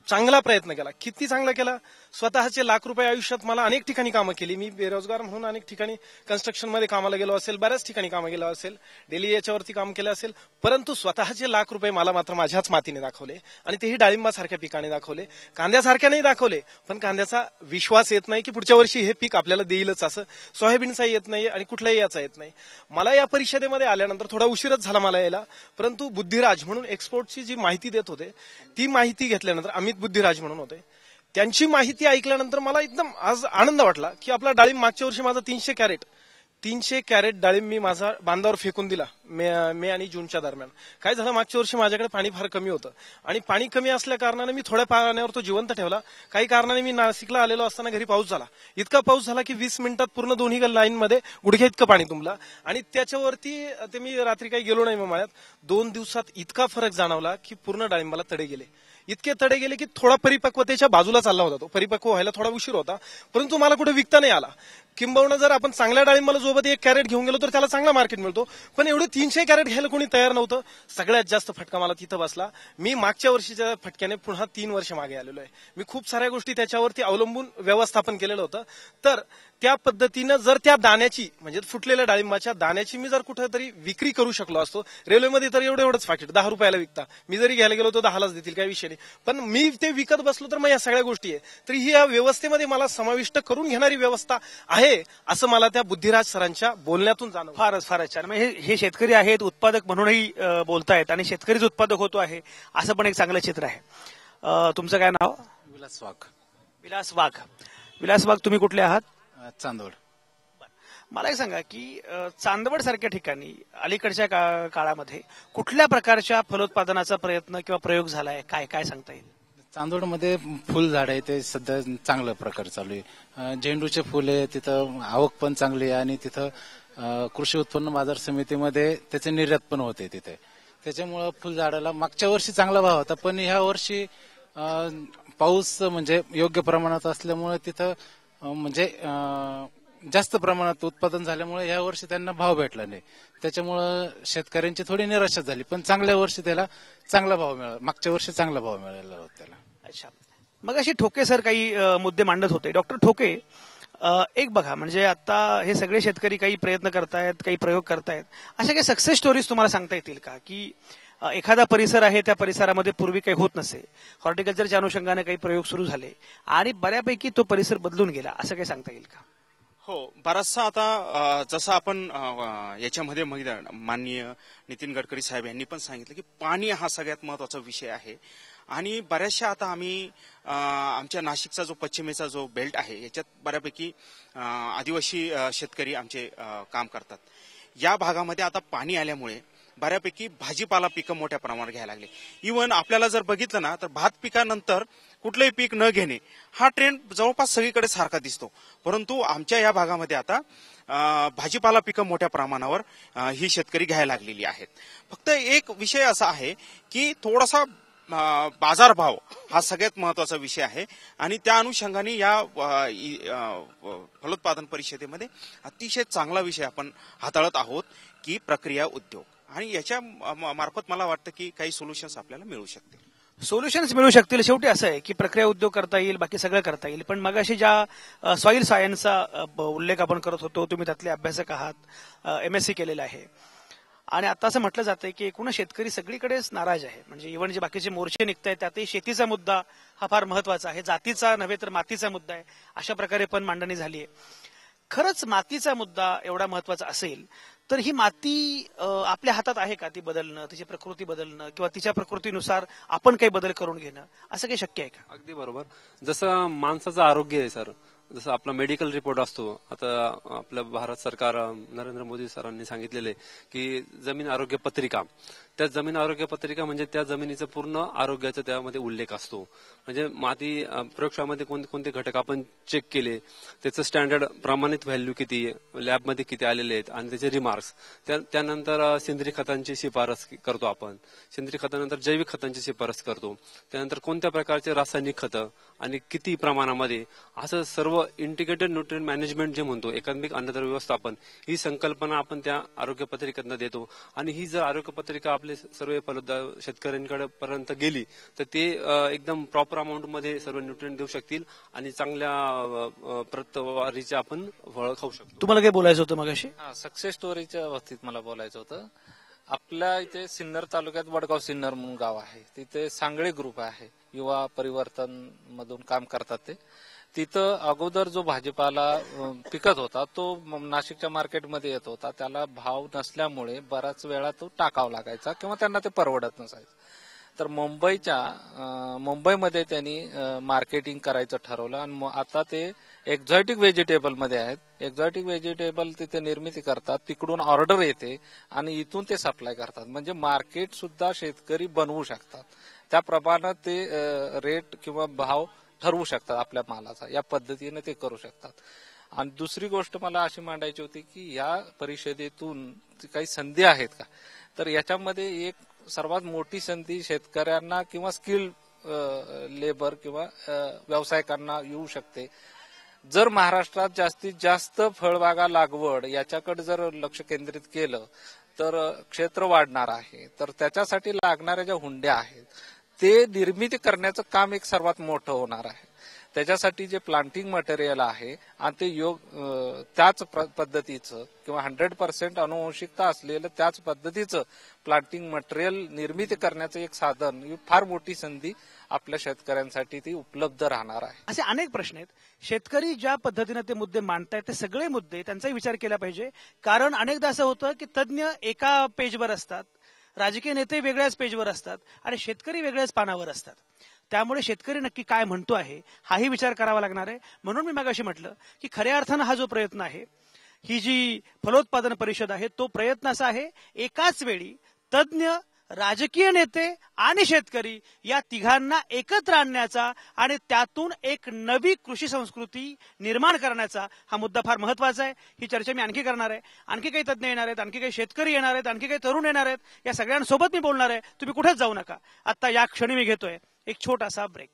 चांगला प्रयत्न केला. किती चांगला केला, स्वतःचे ₹1,00,000 आयुष्यात मला अनेक ठिकाणी कामं केली. मी बेरोजगार म्हणून अनेक ठिकाणी कन्स्ट्रक्शनमध्ये कामाला गेलो असेल, बऱ्याच ठिकाणी कामं गेलो असेल, डेली याच्यावरती काम केलं असेल, परंतु स्वतःचे ₹1,00,000 मला मात्र माझ्याच मातीने दाखवले आणि तेही डाळिंबासारख्या पिकाने दाखवले. कांद्यासारख्या नाही दाखवले, पण कांद्याचा विश्वास येत नाही की पुढच्या वर्षी हे पीक आपल्याला देईलच, असं सोयाबीनचा येत नाही आणि कुठल्याही याचा येत नाही. मला या परिषदेमध्ये आल्यानंतर थोडा उशीरच झाला मला यायला, परंतु बुद्धिराज म्हणून एक्सपोर्टची जी माहिती देत होते ती माहिती घेतल्यानंतर, अमित बुद्धिराज म्हणून होते, त्यांची माहिती ऐकल्यानंतर मला एकदम आज आनंद वाटला की आपला डाळिंब मागच्या वर्षी माझा 300 कॅरेट डाळिंब मी माझा बांधावर फेकून दिला मे आणि जूनच्या दरम्यान. काय झालं, मागच्या वर्षी माझ्याकडे पाणी फार कमी होतं आणि पाणी कमी असल्या कारणाने मी थोड्या पाण्यावर तो जिवंत ठेवला. काही कारणाने मी नाशिकला आलेलो असताना घरी पाऊस झाला. इतका पाऊस झाला की 20 मिनिटात पूर्ण दोन्ही लाईनमध्ये गुडघ्या इतकं पाणी तुंबलं आणि त्याच्यावरती ते मी रात्री काही गेलो नाही मळ्यात. 2 दिवसात इतका फरक जाणवला की पूर्ण डाळिंबाला तडे गेले. इतके तडे गेले की थोडा परिपक्वतेच्या बाजूला चालला होता, तो परिपक्व व्हायला थोडा उशीर होता, परंतु मला कुठे विकता नाही आला. किंबहुना जर आपण चांगल्या डाळिंबाला सोबत 1 कॅरेट घेऊन गेलो तर त्याला चांगला मार्केट मिळतो, पण एवढे 300 कॅरेट घ्यायला कोणी तयार नव्हतं. सगळ्यात जास्त फटका मला तिथं बसला. मी मागच्या वर्षीच्या फटक्याने पुन्हा 3 वर्ष मागे आलेलो आहे. मी खूप साऱ्या गोष्टी त्याच्यावरती अवलंबून व्यवस्थापन केलेलं होतं. तर त्या पद्धतीनं जर त्या दाण्याची म्हणजे फुटलेल्या डाळिंबाच्या दाण्याची मी जर कुठेतरी विक्री करू शकलो असतो, रेल्वेमध्ये तर एवढंच पाकिट ₹10 विकता, मी जरी घ्यायला गेलो तर 10लाच देतील, काही विषय नाही, पण मी ते विकत बसलो तर मग या सगळ्या गोष्टी आहे. तर ही या व्यवस्थेमध्ये मला समाविष्ट करून घेणारी व्यवस्था आहे असं मला त्या बुद्धिराज सरांच्या बोलण्यातून जाणवलं. फारच छान. म्हणजे हे शेतकरी आहेत, उत्पादक म्हणूनही बोलतायत आणि शेतकरीच उत्पादक होतो आहे असं पण एक चांगलं चित्र आहे. तुमचं काय नाव? विलास वाघ. विलास वाघ, तुम्ही कुठले आहात? चांदवड. मला एक सांगा की चांदवड सारख्या ठिकाणी अलीकडच्या काळामध्ये कुठल्या प्रकारच्या फलोत्पादनाचा प्रयत्न किंवा प्रयोग झालाय, काय काय सांगता येईल? चांदवडमध्ये फुल झाड आहे ते सध्या चांगलं प्रकार चालू आहे. झेंडूचे फुल आहे, तिथं आवक पण चांगली आहे आणि तिथं कृषी उत्पन्न बाजार समितीमध्ये त्याचे निर्यात पण होते तिथे. त्याच्यामुळं फुलझाडाला मागच्या वर्षी चांगला भाव होता, पण ह्या वर्षी पाऊस म्हणजे योग्य प्रमाणात असल्यामुळे तिथं म्हणजे जास्त प्रमाणात उत्पादन झाल्यामुळे या वर्षी त्यांना भाव भेटला नाही. त्याच्यामुळं शेतकऱ्यांची थोडी निराशा झाली, पण चांगल्या वर्षी त्याला चांगला भाव मिळाला. मागच्या वर्षी चांगला भाव मिळाला होता त्याला. अच्छा, मग अशी ठोके सर काही मुद्दे मांडत होते. डॉक्टर ठोके, एक बघा, म्हणजे आता हे सगळे शेतकरी काही प्रयत्न करतायत, काही प्रयोग करतायत, अशा काही सक्सेस स्टोरीज तुम्हाला सांगता येतील का की एखादा परिसर आहे, त्या परिसरामध्ये पूर्वी काही होत नसे, हॉर्टिकल्चरच्या अनुषंगाने काही प्रयोग सुरू झाले आणि बऱ्यापैकी तो परिसर बदलून गेला, असं काही सांगता येईल का? हो, बराचसा आता जसं आपण याच्यामध्ये माननीय नितीन गडकरी साहेब यांनी पण सांगितलं की पाणी हा सगळ्यात महत्वाचा विषय आहे आणि बऱ्याचशा आता आम्ही आमच्या नाशिकचा जो पश्चिमेचा जो बेल्ट आहे याच्यात बऱ्यापैकी आदिवासी शेतकरी आमचे काम करतात. या भागामध्ये आता पाणी आल्यामुळे बऱ्यापैकी भाजीपाला पिकं मोठ्या प्रमाणावर घ्यायला लागले. इव्हन आपल्याला जर बघितलं ना तर भात पिकानंतर कुठलंही पीक न घेणे हा ट्रेंड जवळपास सगळीकडे सारखा दिसतो, परंतु आमच्या या भागामध्ये आता भाजीपाला पिकं मोठ्या प्रमाणावर ही शेतकरी घ्यायला लागलेली आहेत. फक्त एक विषय असा आहे की थोडासा बाजारभाव हा सगळ्यात महत्वाचा विषय आहे आणि त्या अनुषंगाने या फलोत्पादन परिषदेमध्ये अतिशय चांगला विषय आपण हाताळत आहोत की प्रक्रिया उद्योग, आणि याच्या मार्फत मला वाटतं की काही सोल्युशन्स आपल्याला मिळू शकतील. शेवटी असं आहे की प्रक्रिया उद्योग करता येईल, बाकी सगळं करता येईल, पण मगाशी ज्या सॉइल सायन्सचा उल्लेख आपण करत होतो, तुम्ही त्यातले अभ्यासक आहात, MSc केलेला आहे, आणि आता असं म्हटलं जातंय की एकूण शेतकरी सगळीकडेच नाराज आहे. म्हणजे इव्हन जे बाकीचे मोर्चे निघतायत त्यातही शेतीचा मुद्दा हा फार महत्वाचा आहे, जातीचा नव्हे तर मातीचा मुद्दा आहे, अशा प्रकारे पण मांडणी झाली आहे. खरंच मातीचा मुद्दा एवढा महत्वाचा असेल तर ही माती आपल्या हातात आहे का ती बदलणं, तिची प्रकृती बदलणं किंवा तिच्या प्रकृतीनुसार आपण काही बदल करून घेणं, असं काही शक्य आहे का? अगदी बरोबर. जसं माणसाचं आरोग्य आहे सर, जसं आपला मेडिकल रिपोर्ट असतो, आता आपलं भारत सरकार नरेंद्र मोदी सरांनी सांगितलेले की जमीन आरोग्य पत्रिका, त्या जमीन आरोग्य पत्रिका म्हणजे त्या जमिनीचं पूर्ण आरोग्याचा त्यामध्ये उल्लेख असतो. म्हणजे माती प्रयोगशाळेमध्ये कोणते घटक आपण चेक केले, त्याचं स्टँडर्ड प्रमाणित व्हॅल्यू किती, लॅबमध्ये किती आलेले आहेत आणि त्याचे रिमार्क्स. त्यानंतर सेंद्रिय खतांची शिफारस करतो आपण, सेंद्रिय खतानंतर जैविक खतांची शिफारस करतो, त्यानंतर कोणत्या प्रकारचे रासायनिक खतं आणि किती प्रमाणामध्ये, असं सर्व इंटिग्रेटेड न्यूट्रिएंट मॅनेजमेंट जे म्हणतो, एकात्मिक अन्नधान्य व्यवस्थापन, ही संकल्पना आपण त्या आरोग्य पत्रिकेतनं देतो. आणि ही जर आरोग्य पत्रिका आपले सर्व शेतकऱ्यांकडे पर्यंत गेली तर ते एकदम प्रॉपर अमाऊंट मध्ये सर्व न्यूट्रिएंट देऊ शकतील आणि चांगल्या प्रतवारीचे आपण फळ खाऊ शकतो. तुम्हाला काय बोलायचं होतं मगाशी? सक्सेस स्टोरीच्या बाबतीत मला बोलायचं होतं. आपल्या इथे सिन्नर तालुक्यात वडगाव सिन्नर म्हणून गाव आहे, तिथे सांगळे ग्रुप आहे, युवा परिवर्तन मधून काम करतात ते. तिथं अगोदर जो भाजीपाला पिकत होता तो नाशिकच्या मार्केटमध्ये येत होता, त्याला भाव नसल्यामुळे बराच वेळा तो टाकावा लागायचा किंवा त्यांना ते परवडत नसायचं. तर मुंबईमध्ये त्यांनी मार्केटिंग करायचं ठरवलं आणि आता ते एक्झॉटिक व्हेजिटेबल मध्ये आहेत. एक्झॉटिक व्हेजिटेबल तिथे निर्मिती करतात, तिकडून ऑर्डर येते आणि इथून ते सप्लाय करतात. म्हणजे मार्केट सुद्धा शेतकरी बनवू शकतात, त्या प्रमाणात ते रेट किंवा भाव ठरवू शकतात आपल्या मालाचा, या पद्धतीने ते करू शकतात. आणि दुसरी गोष्ट मला अशी मांडायची होती की या परिषदेतून काही संधी आहेत का, तर याच्यामध्ये एक सर्वात मोठी संधी शेतकऱ्यांना किंवा स्किल लेबर किंवा व्यावसायिकांना येऊ शकते. जर महाराष्ट्रात जास्तीत जास्त फळबागा लागवड याच्याकडे जर लक्ष केंद्रित केलं तर क्षेत्र वाढणार आहे. तर त्याच्यासाठी लागणाऱ्या ज्या हुंड्या आहेत ते निर्मिती करण्याचं काम एक सर्वात मोठं होणार आहे. त्याच्यासाठी जे प्लांटिंग मटेरियल आहे आणि ते त्याच पद्धतीचं किंवा 100% अनुवंशिकता असलेलं त्याच पद्धतीचं प्लांटिंग मटेरियल निर्मिती करण्याचं एक साधन, ही फार मोठी संधी आपल्या शेतकऱ्यांसाठी ती उपलब्ध राहणार आहे. असे अनेक प्रश्न आहेत. शेतकरी ज्या पद्धतीने ते मुद्दे मांडतायत ते सगळे मुद्दे त्यांचाही विचार केला पाहिजे, कारण अनेकदा असं होतं की तज्ज्ञ एका पेजवर असतात, राजकीय नेते वेगळ्याच पेजवर असतात आणि शेतकरी वेगळ्याच पानावर असतात. त्यामुळे शेतकरी नक्की काय म्हणतो आहे हाही विचार करावा लागणार आहे. म्हणून मी मगाशी म्हटलं की खऱ्या अर्थानं हा जो प्रयत्न आहे, ही जी फलोत्पादन परिषद आहे, तो प्रयत्न असा आहे एकाच वेळी तज्ज्ञ, राजकीय नेते आणि शेतकरी या तिघांना एकत्र आणण्याचा आणि त्यातून एक नवी कृषी संस्कृती निर्माण करण्याचा हा मुद्दा फार महत्वाचा आहे. ही चर्चा मी आणखी करणार आहे. आणखी काही तज्ज्ञ येणार आहेत, आणखी काही शेतकरी येणार आहेत, आणखी काही तरुण येणार आहेत. या सगळ्यांसोबत मी बोलणार आहे. तुम्ही कुठेच जाऊ नका. आता या क्षणी मी घेतोय एक छोटासा ब्रेक.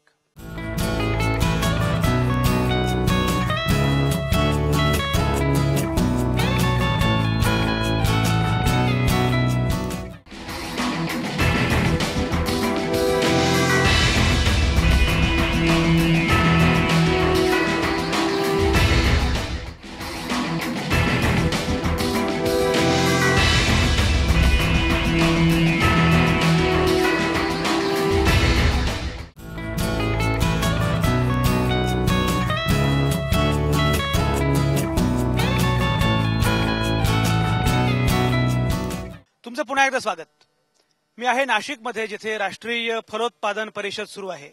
तुमचं पुन्हा एकदा स्वागत. मी आहे नाशिकमध्ये, जिथे राष्ट्रीय फलोत्पादन परिषद सुरू आहे.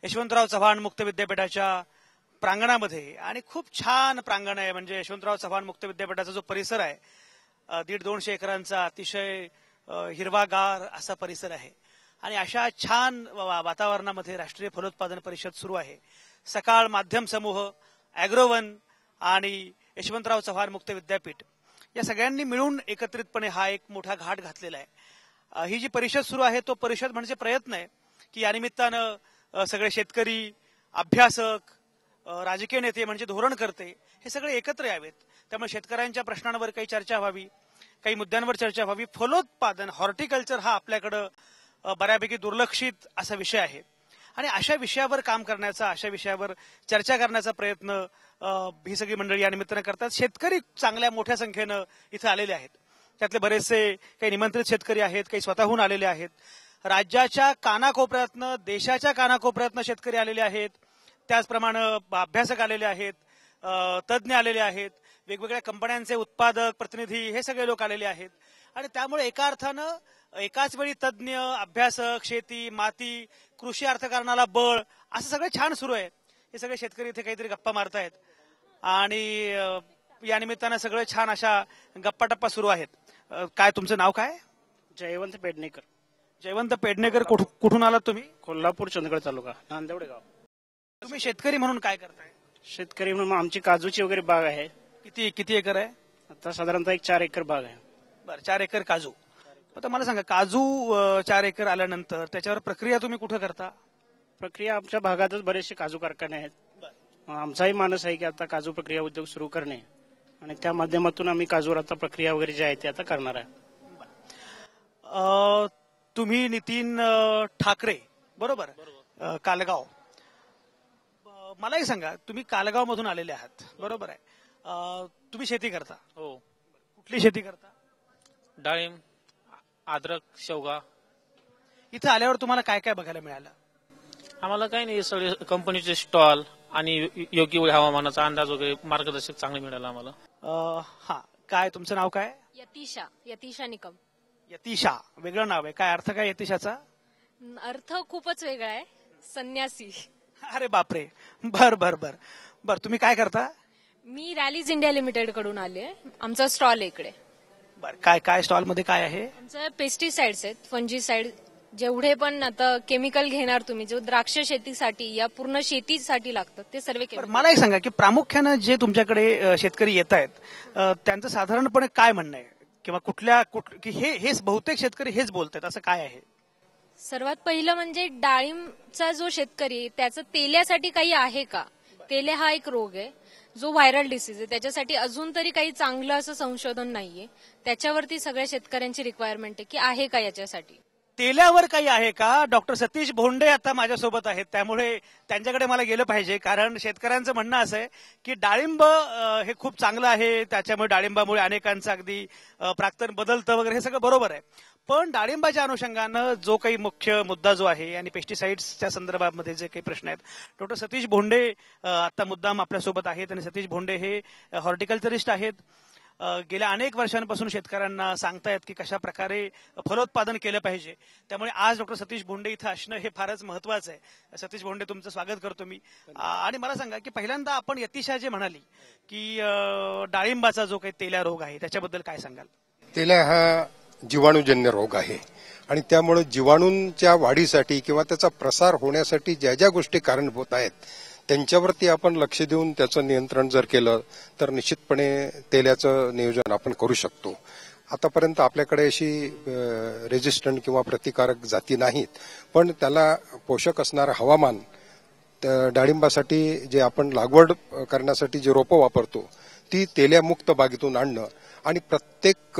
यशवंतराव चव्हाण मुक्त विद्यापीठाच्या प्रांगणामध्ये, आणि खूप छान प्रांगण आहे. म्हणजे यशवंतराव चव्हाण मुक्त विद्यापीठाचा जो परिसर आहे, 150-200 एकरांचा अतिशय हिरवागार असा परिसर आहे. आणि अशा छान वातावरणामध्ये राष्ट्रीय फलोत्पादन परिषद सुरू आहे. सकाळ माध्यम समूह, अॅग्रोवन आणि यशवंतराव चव्हाण मुक्त विद्यापीठ या सगळ्यांनी मिळून एकत्रितपणे हा एक मोठा घाट घातलेला आहे. ही जी परिषद सुरू आहे, तो परिषद म्हणजे प्रयत्न आहे की या निमित्तानं सगळे शेतकरी, अभ्यासक, राजकीय नेते म्हणजे धोरणकर्ते हे सगळे एकत्र यावेत. त्यामुळे शेतकऱ्यांच्या प्रश्नांवर काही चर्चा व्हावी, काही मुद्द्यांवर चर्चा व्हावी. फलोत्पादन, हॉर्टिकल्चर हा आपल्याकडं बऱ्यापैकी दुर्लक्षित असा विषय आहे. आणि अशा विषयावर काम करण्याचा, अशा विषयावर चर्चा करण्याचा प्रयत्न ही सगळी मंडळी या निमित्तानं करतात. शेतकरी चांगल्या मोठ्या संख्येनं इथे आलेले आहेत. त्यातले बरेचसे काही निमंत्रित शेतकरी आहेत, काही स्वतःहून आलेले आहेत. राज्याच्या कानाकोपऱ्यातनं, देशाच्या कानाकोपऱ्यातनं शेतकरी आलेले आहेत. त्याचप्रमाणे अभ्यासक आलेले आहेत, तज्ज्ञ आलेले आहेत, वेगवेगळ्या कंपन्यांचे उत्पादक, प्रतिनिधी हे सगळे लोक आलेले आहेत. आणि त्यामुळे एका अर्थानं एकाच वेळी तज्ज्ञ, अभ्यासक, शेती, माती, कृषी अर्थकारणाला बळ असं सगळं छान सुरू आहे. हे सगळे शेतकरी इथे काहीतरी गप्पा मारतायत आणि या निमित्तानं सगळं छान अशा गप्पा टप्पा सुरू आहेत. काय तुमचं नाव काय? जयवंत पेडणेकर. जयवंत पेडणेकर. कुठून आलात तुम्ही? कोल्हापूर, चंदगड तालुका, नांदेवडे गाव. तुम्ही शेतकरी म्हणून काय करताय? शेतकरी म्हणून आमची काजूची वगैरे बाग आहे. किती एकर आहे? आता साधारणतः एक 4 एकर बाग आहे. बरं, 4 एकर काजू. आता मला सांगा, काजू 4 एकर आल्यानंतर त्याच्यावर प्रक्रिया तुम्ही कुठं करता? प्रक्रिया आमच्या भागातच बरेचसे काजू कारखाने आहेत. आमचाही मानस आहे की आता काजू प्रक्रिया उद्योग सुरू करणे आणि त्या माध्यमातून आम्ही काजूवर आता प्रक्रिया वगैरे जी आहे ती आता करणार आहे. तुम्ही नितीन ठाकरे, बरोबर? कालगाव. मला एक सांगा, तुम्ही कालगाव मधून आलेले आहात, बरोबर आहे? तुम्ही शेती करता? हो. कुठली शेती करता? डाळिंब, अद्रक, शेवगा. इथं आल्यावर तुम्हाला काय काय बघायला मिळालं? आम्हाला काही नाही, सगळे कंपनीचे स्टॉल आणि योग्य हवामानाचा अंदाज वगैरे मार्गदर्शक चांगले मिळालं आम्हाला. हा, काय तुमचं नाव काय? यतीशा निकम. यतीशा, वेगळं नाव आहे. काय अर्थ काय यतीशाचा? अर्थ खूपच वेगळा आहे, संन्यासी. अरे बापरे. बर बर बर बर. तुम्ही काय करता? मी रॅलीज इंडिया लिमिटेड कडून आले. आमचा स्टॉल आहे इकडे. बर, काय काय स्टॉल मध्ये काय आहे? आमचं पेस्टिसाइड्स आहेत, फंजीसाइड. जेवढे पण आता केमिकल घेणार तुम्ही, जो द्राक्ष शेतीसाठी या पूर्ण शेतीसाठी लागतात ते सर्व. मला एक सांगा की प्रामुख्यानं जे तुमच्याकडे शेतकरी येत आहेत त्यांचं साधारणपणे काय म्हणणं आहे, किंवा हे बहुतेक शेतकरी हेच बोलतात, असं काय आहे? सर्वात पहिलं म्हणजे डाळिंबचा जो शेतकरी, त्याचं तेल्यासाठी काही आहे का? तेल्या हा एक रोग आहे जो व्हायरल डिसीज आहे. त्याच्यासाठी अजून तरी काही चांगलं असं संशोधन नाहीये. त्याच्यावरती सगळ्या शेतकऱ्यांची रिक्वायरमेंट आहे की आहे का याच्यासाठी. तेल्यावर काही आहे का? डॉक्टर सतीश भोंडे आता माझ्यासोबत आहेत, त्यामुळे त्यांच्याकडे मला गेलं पाहिजे. कारण शेतकऱ्यांचं म्हणणं असं आहे की डाळिंब हे खूप चांगलं आहे, त्याच्यामुळे डाळिंबामुळे अनेकांचं अगदी प्राक्तन बदलतं वगैरे, हे सगळं बरोबर आहे. पण डाळिंबाच्या अनुषंगानं जो काही मुख्य मुद्दा जो आहे आणि पेस्टिसाइड्सच्या संदर्भामध्ये जे काही प्रश्न आहेत, डॉक्टर सतीश भोंडे आता मुद्दाम आपल्यासोबत आहेत. आणि सतीश भोंडे हे हॉर्टिकल्चरिस्ट आहेत. गेल्या अनेक वर्षांपासून शेतकऱ्यांना सांगतायत की कशा प्रकारे फलोत्पादन केलं पाहिजे. त्यामुळे आज डॉक्टर सतीश भोंडे इथं असणं हे फारच महत्वाचं आहे. सतीश भोंडे, तुमचं स्वागत करतो मी. आणि मला सांगा की पहिल्यांदा आपण यतिशा जे म्हणाली की डाळिंबाचा जो काही तेल्या रोग आहे त्याच्याबद्दल काय सांगाल? तेल्या हा जीवाणूजन्य रोग आहे आणि त्यामुळे जीवाणूंच्या वाढीसाठी किंवा त्याचा प्रसार होण्यासाठी ज्या ज्या गोष्टी कारणीभूत आहेत त्यांच्यावरती आपण लक्ष देऊन त्याचं नियंत्रण जर केलं तर निश्चितपणे तेल्याचं नियोजन आपण करू शकतो. आतापर्यंत आपल्याकडे अशी रेजिस्टंट किंवा प्रतिकारक जाती नाहीत, पण त्याला पोषक असणारं हवामान डाळिंबासाठी जे आपण लागवड करण्यासाठी जे रोपं वापरतो ती तेल्यामुक्त बागेतून आणणं आणि प्रत्येक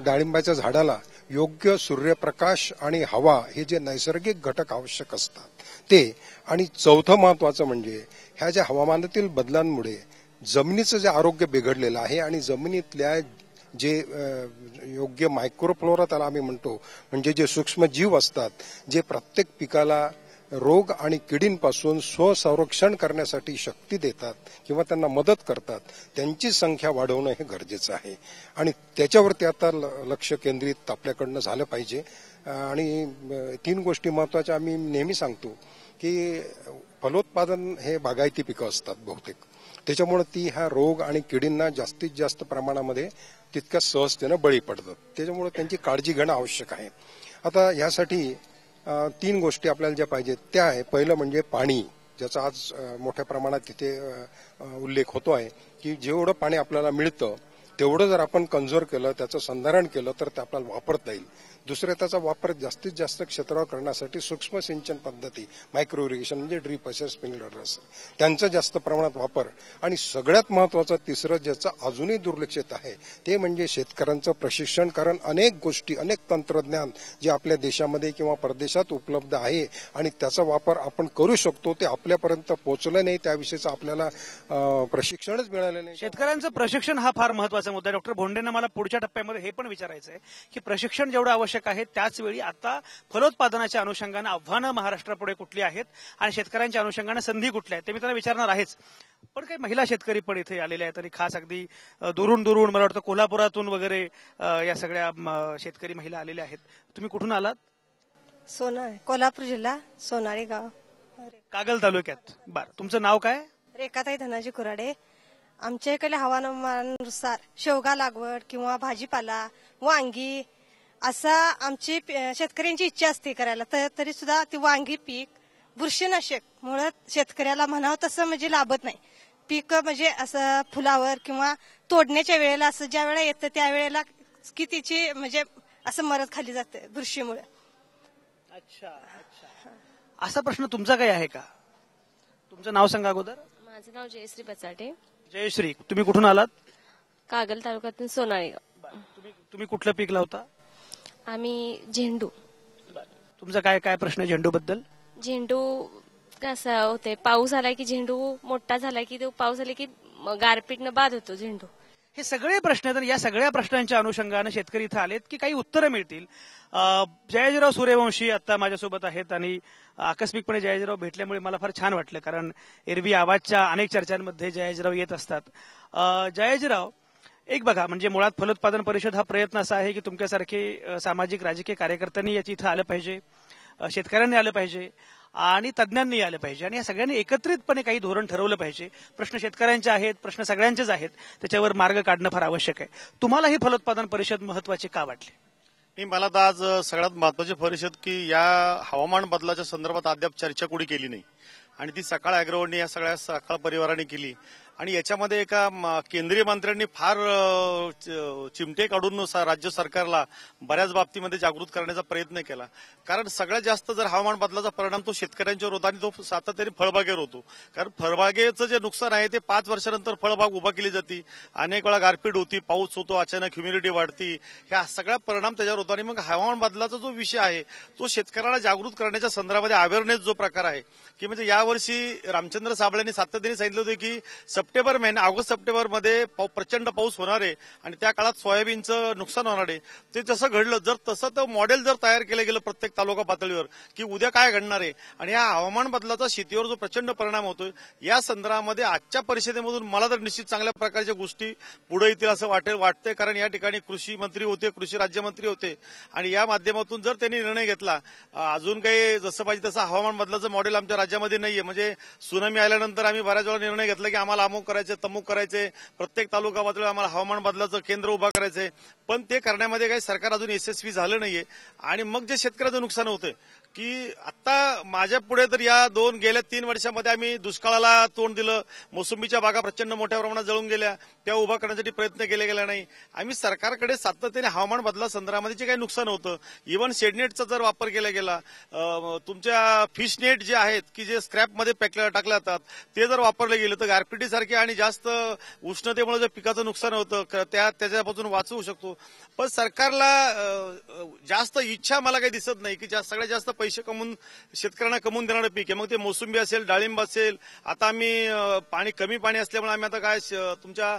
डाळिंबाच्या झाडाला योग्य सूर्यप्रकाश आणि हवा हे जे नैसर्गिक घटक आवश्यक असतात ते. आणि चौथं महत्वाचं म्हणजे ह्या ज्या हवामानातील बदलांमुळे जमिनीचं जे आरोग्य बिघडलेलं आहे आणि जमिनीतल्या जे योग्य मायक्रोफ्लोरा त्याला आम्ही म्हणतो, म्हणजे जे सूक्ष्म जीव असतात जे प्रत्येक पिकाला रोग आणि किडींपासून स्वसंरक्षण करण्यासाठी शक्ती देतात किंवा त्यांना मदत करतात, त्यांची संख्या वाढवणं हे गरजेचं आहे आणि त्याच्यावरती आता लक्ष केंद्रित आपल्याकडनं झालं पाहिजे. आणि 3 गोष्टी महत्वाच्या आम्ही नेहमी सांगतो की फलोत्पादन हे बागायती पिकं असतात बहुतेक, त्याच्यामुळे ती ह्या रोग आणि किडींना जास्तीत जास्त प्रमाणामध्ये तितक्या सहजतेनं बळी पडतात, त्याच्यामुळे त्यांची काळजी घेणं आवश्यक आहे. आता यासाठी 3 गोष्टी आपल्याला ज्या पाहिजेत त्या आहे. पहिलं म्हणजे पाणी, ज्याचा आज मोठ्या प्रमाणात तिथे उल्लेख होतो आहे की जेवढं पाणी आपल्याला मिळतं तेवढं जर आपण कन्झर्व केलं, त्याचं संधारण केलं तर ते आपल्याला वापरता येईल. दुसरं त्याचा वापर जास्तीत जास्त क्षेत्रावर करण्यासाठी सूक्ष्म सिंचन पद्धती, मायक्रो इरिगेशन म्हणजे ड्रीप असेल, स्प्रिंकलर असेल, त्यांचा जास्त प्रमाणात वापर. आणि सगळ्यात महत्वाचं तिसरं ज्याचं अजूनही दुर्लक्षित आहे ते म्हणजे शेतकऱ्यांचं प्रशिक्षण. कारण अनेक गोष्टी, अनेक तंत्रज्ञान जे आपल्या देशामध्ये किंवा परदेशात उपलब्ध आहे आणि त्याचा वापर आपण करू शकतो ते आपल्यापर्यंत पोहोचलं नाही, त्याविषयीचं आपल्याला प्रशिक्षणच मिळालं नाही. शेतकऱ्यांचं प्रशिक्षण हा फार महत्वाचा मुद्दा आहे. डॉक्टर भोंडेंना मला पुढच्या टप्प्यामध्ये हे पण विचारायचं आहे की प्रशिक्षण जेवढं आवश्यक आहे त्याच वेळी आता फलोत्पादनाच्या अनुषंगानं आव्हानं महाराष्ट्रापुढे कुठली आहेत आणि शेतकऱ्यांच्या अनुषंगानं संधी कुठल्या आहेत ते मी त्यांना विचारणार आहेच. पण काही महिला शेतकरी पण इथे आलेले आहेत आणि खास अगदी दुरून मला वाटतं कोल्हापुरातून वगैरे या सगळ्या शेतकरी महिला आलेल्या आहेत. तुम्ही कुठून आलात? कोल्हापूर जिल्हा, सोनारी गाव, कागल तालुक्यात. बरं, तुमचं नाव काय? रेखाताई धनाजी कुराडे. आमच्या इकडे हवामानानुसार शेवगा लागवड किंवा भाजीपाला, वांगी असा आमची शेतकऱ्यांची इच्छा असते करायला, तरी सुद्धा ती वांगी पीक बुरशीनाशक मुळे शेतकऱ्याला म्हणावं तसं म्हणजे लाभत नाही. पीक म्हणजे असं फुलावर किंवा तोडण्याच्या वेळेला असं ज्या वेळेला येतं त्यावेळेला की तिची म्हणजे असं मरत खाली जाते बुरशीमुळे. अच्छा, असा प्रश्न तुमचा काही आहे का? तुमचं नाव सांगा अगोदर. माझं नाव जयश्री बचाटे. जयश्री, तुम्ही कुठून आलात? कागल तालुक्यातून सोनाळी. तुम्ही कुठलं पीक लावता? आम्ही झेंडू. तुमचा काय प्रश्न झेंडू बद्दल? झेंडू कसं होते, पाऊस आला की झेंडू मोठा झाला की तो पाऊस आला की गारपीटनं बाद होतो झेंडू. हे सगळे प्रश्न आहेत. या सगळ्या प्रश्नांच्या अनुषंगानं शेतकरी इथं आलेत की काही उत्तरं मिळतील. जयाजीराव सूर्यवंशी आता माझ्यासोबत आहेत आणि आकस्मिकपणे जयाजीराव भेटल्यामुळे मला फार छान वाटलं, कारण एरवी आवाजच्या अनेक चर्चांमध्ये जयाजीराव येत असतात. जयाजीराव, एक बघा, म्हणजे मुळात फलोत्पादन परिषद हा प्रयत्न असा आहे की तुमच्यासारखे सामाजिक राजकीय कार्यकर्त्यांनी याची इथं आलं पाहिजे, शेतकऱ्यांनी आलं पाहिजे आणि तज्ज्ञांनी आलं पाहिजे आणि या सगळ्यांनी एकत्रितपणे काही धोरण ठरवलं पाहिजे. प्रश्न शेतकऱ्यांचे आहेत, प्रश्न सगळ्यांचेच आहेत, त्याच्यावर मार्ग काढणं फार आवश्यक आहे. तुम्हाला ही फलोत्पादन परिषद महत्वाची का वाटली? मला तर आज सगळ्यात महत्वाची परिषद की या हवामान बदलाच्या संदर्भात अद्याप चर्चा कोणी केली नाही आणि ती सकाळ अॅग्रोवरनी या सगळ्या सकाळ परिवाराने केली आणि याच्यामध्ये एका केंद्रीय मंत्र्यांनी फार चिमटे काढून राज्य सरकारला बऱ्याच बाबतीमध्ये जागृत करण्याचा प्रयत्न केला. कारण सगळ्यात जास्त जर हवामान बदलाचा परिणाम तो शेतकऱ्यांच्यावर होता आणि तो सातत्याने फळबागेवर होतो. कारण फळबागेचं जे नुकसान आहे ते 5 वर्षानंतर फळबाग उभा केली जाते, अनेक वेळा गारपीट होती, पाऊस होतो, अचानक ह्युमिडिटी वाढती, ह्या सगळ्या परिणाम त्याच्यावर होतो. आणि मग हवामान बदलाचा जो विषय आहे तो शेतकऱ्याला जागृत करण्याच्या संदर्भामध्ये अवेअरनेस जो प्रकार आहे की म्हणजे यावर्षी रामचंद्र साबळेंनी सातत्याने सांगितलं होतं की सप्टेंबर महिना ऑगस्ट सप्टेंबरमध्ये प्रचंड पाऊस होणार आहे आणि त्या काळात सोयाबीनचं नुकसान होणार आहे. ते जसं घडलं, जर तसं तर मॉडेल जर तयार केलं गेलं प्रत्येक तालुका पातळीवर की उद्या काय घडणार आहे आणि या हवामान बदलाचा शेतीवर जो प्रचंड परिणाम होतोय, या संदर्भामध्ये आजच्या परिषदेमधून मला तर निश्चित चांगल्या प्रकारच्या गोष्टी पुढे येतील असं वाटतंय. कारण या ठिकाणी कृषी मंत्री होते, कृषी राज्यमंत्री होते आणि या माध्यमातून जर त्यांनी निर्णय घेतला, अजून काही जसं पाहिजे तसं हवामान बदलाचं मॉडेल आमच्या राज्यामध्ये नाहीये. म्हणजे सुनामी आल्यानंतर आम्ही बऱ्याच वेळा निर्णय घेतला की आम्हाला अमुक करायचे, तमुक करायचे, प्रत्येक तालुका पातळीवर आम्हाला हवामान बदलाचं केंद्र उभा करायचंय, पण ते करण्यामध्ये काही सरकार अजून यशस्वी झालं नाहीये. आणि मग जे शेतकऱ्याचं नुकसान होतंय की आता माझ्या पुढे तर या गेल्या 3 वर्षामध्ये आम्ही दुष्काळाला तोंड दिलं, मोसंबीच्या बागा प्रचंड मोठ्या प्रमाणात जळून गेल्या, त्या उभा करण्यासाठी प्रयत्न केले गेला नाही. आम्ही सरकारकडे सातत्याने हवामान बदला संदर्भामध्ये जे काही नुकसान होतं, इव्हन शेडनेटचा जर वापर केला गेला, तुमच्या फिश नेट जे आहेत की जे स्क्रॅपमध्ये टाकले जातात ते जर वापरले गेले तर गारपिटी सारखे आणि जास्त उष्णतेमुळे जे पिकाचं नुकसान होतं त्याच्यापासून वाचवू शकतो. पण सरकारला जास्त इच्छा मला काही दिसत नाही की सगळ्यात जास्त पैसे शेतकऱ्यांना कमवून देणारं पीक आहे. मग ते मोसंबी असेल, डाळिंब असेल. आता आम्ही कमी पाणी असल्यामुळे आम्ही आता काय तुमच्या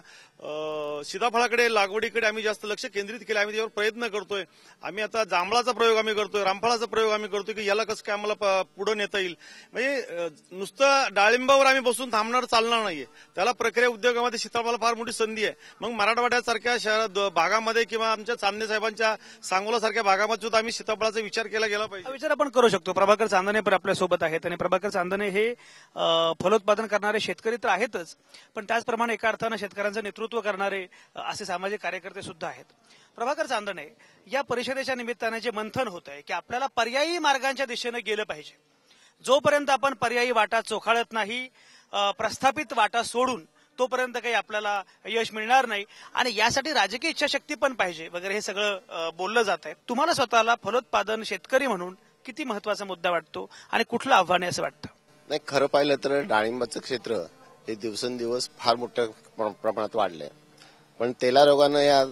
सीताफळाकडे, लागवडीकडे आम्ही जास्त लक्ष केंद्रित केलं. आम्ही त्यावर प्रयत्न करतोय. आम्ही आता जांभळाचा प्रयोग आम्ही करतोय, रामफळाचा प्रयोग आम्ही करतोय की याला कसं काय आम्हाला पुढे नेता येईल. म्हणजे नुसतं डाळिंबावर आम्ही बसून थांबणार चालणार नाहीये. त्याला प्रक्रिया उद्योगामध्ये सीताफळाला फार मोठी संधी आहे. मग मराठवाड्यासारख्या शहरात भागामध्ये किंवा आमच्या चांदणे साहेबांच्या सांगोला सारख्या भागामध्ये सुद्धा आम्ही सीताफळाचा विचार केला गेला पाहिजे. विचार आपण करू शकतो. प्रभाकर चांदणे पण आपल्या सोबत आहेत आणि प्रभाकर चांदणे हे फलोत्पादन करणारे शेतकरी तर आहेतच, पण त्याचप्रमाणे एका अर्थानं शेतकऱ्यांचं नेतृत्व करणारे असे सामाजिक कार्यकर्ते सुद्धा आहेत. प्रभाकर चांदणे, या परिषदेच्या निमित्ताने जे मंथन होत आहे की आपल्याला पर्यायी मार्गांच्या दिशेने गेलं पाहिजे, जोपर्यंत आपण पर्यायी वाटा चोखाळत नाही, प्रस्थापित वाटा सोडून तोपर्यंत काही आपल्याला यश मिळणार नाही आणि यासाठी राजकीय इच्छाशक्ती पण पाहिजे वगैरे हे सगळं बोललं जात आहे. तुम्हाला स्वतःला फलोत्पादन शेतकरी म्हणून किती महत्वाचा मुद्दा वाटतो आणि कुठलं आव्हान आहे असं वाटतं? नाही, खरं पाहिलं तर डाळिंबाचं क्षेत्र हे दिवसेंदिवस फार मोठ्या प्रमाणात वाढलंय. पण तेला रोगानं या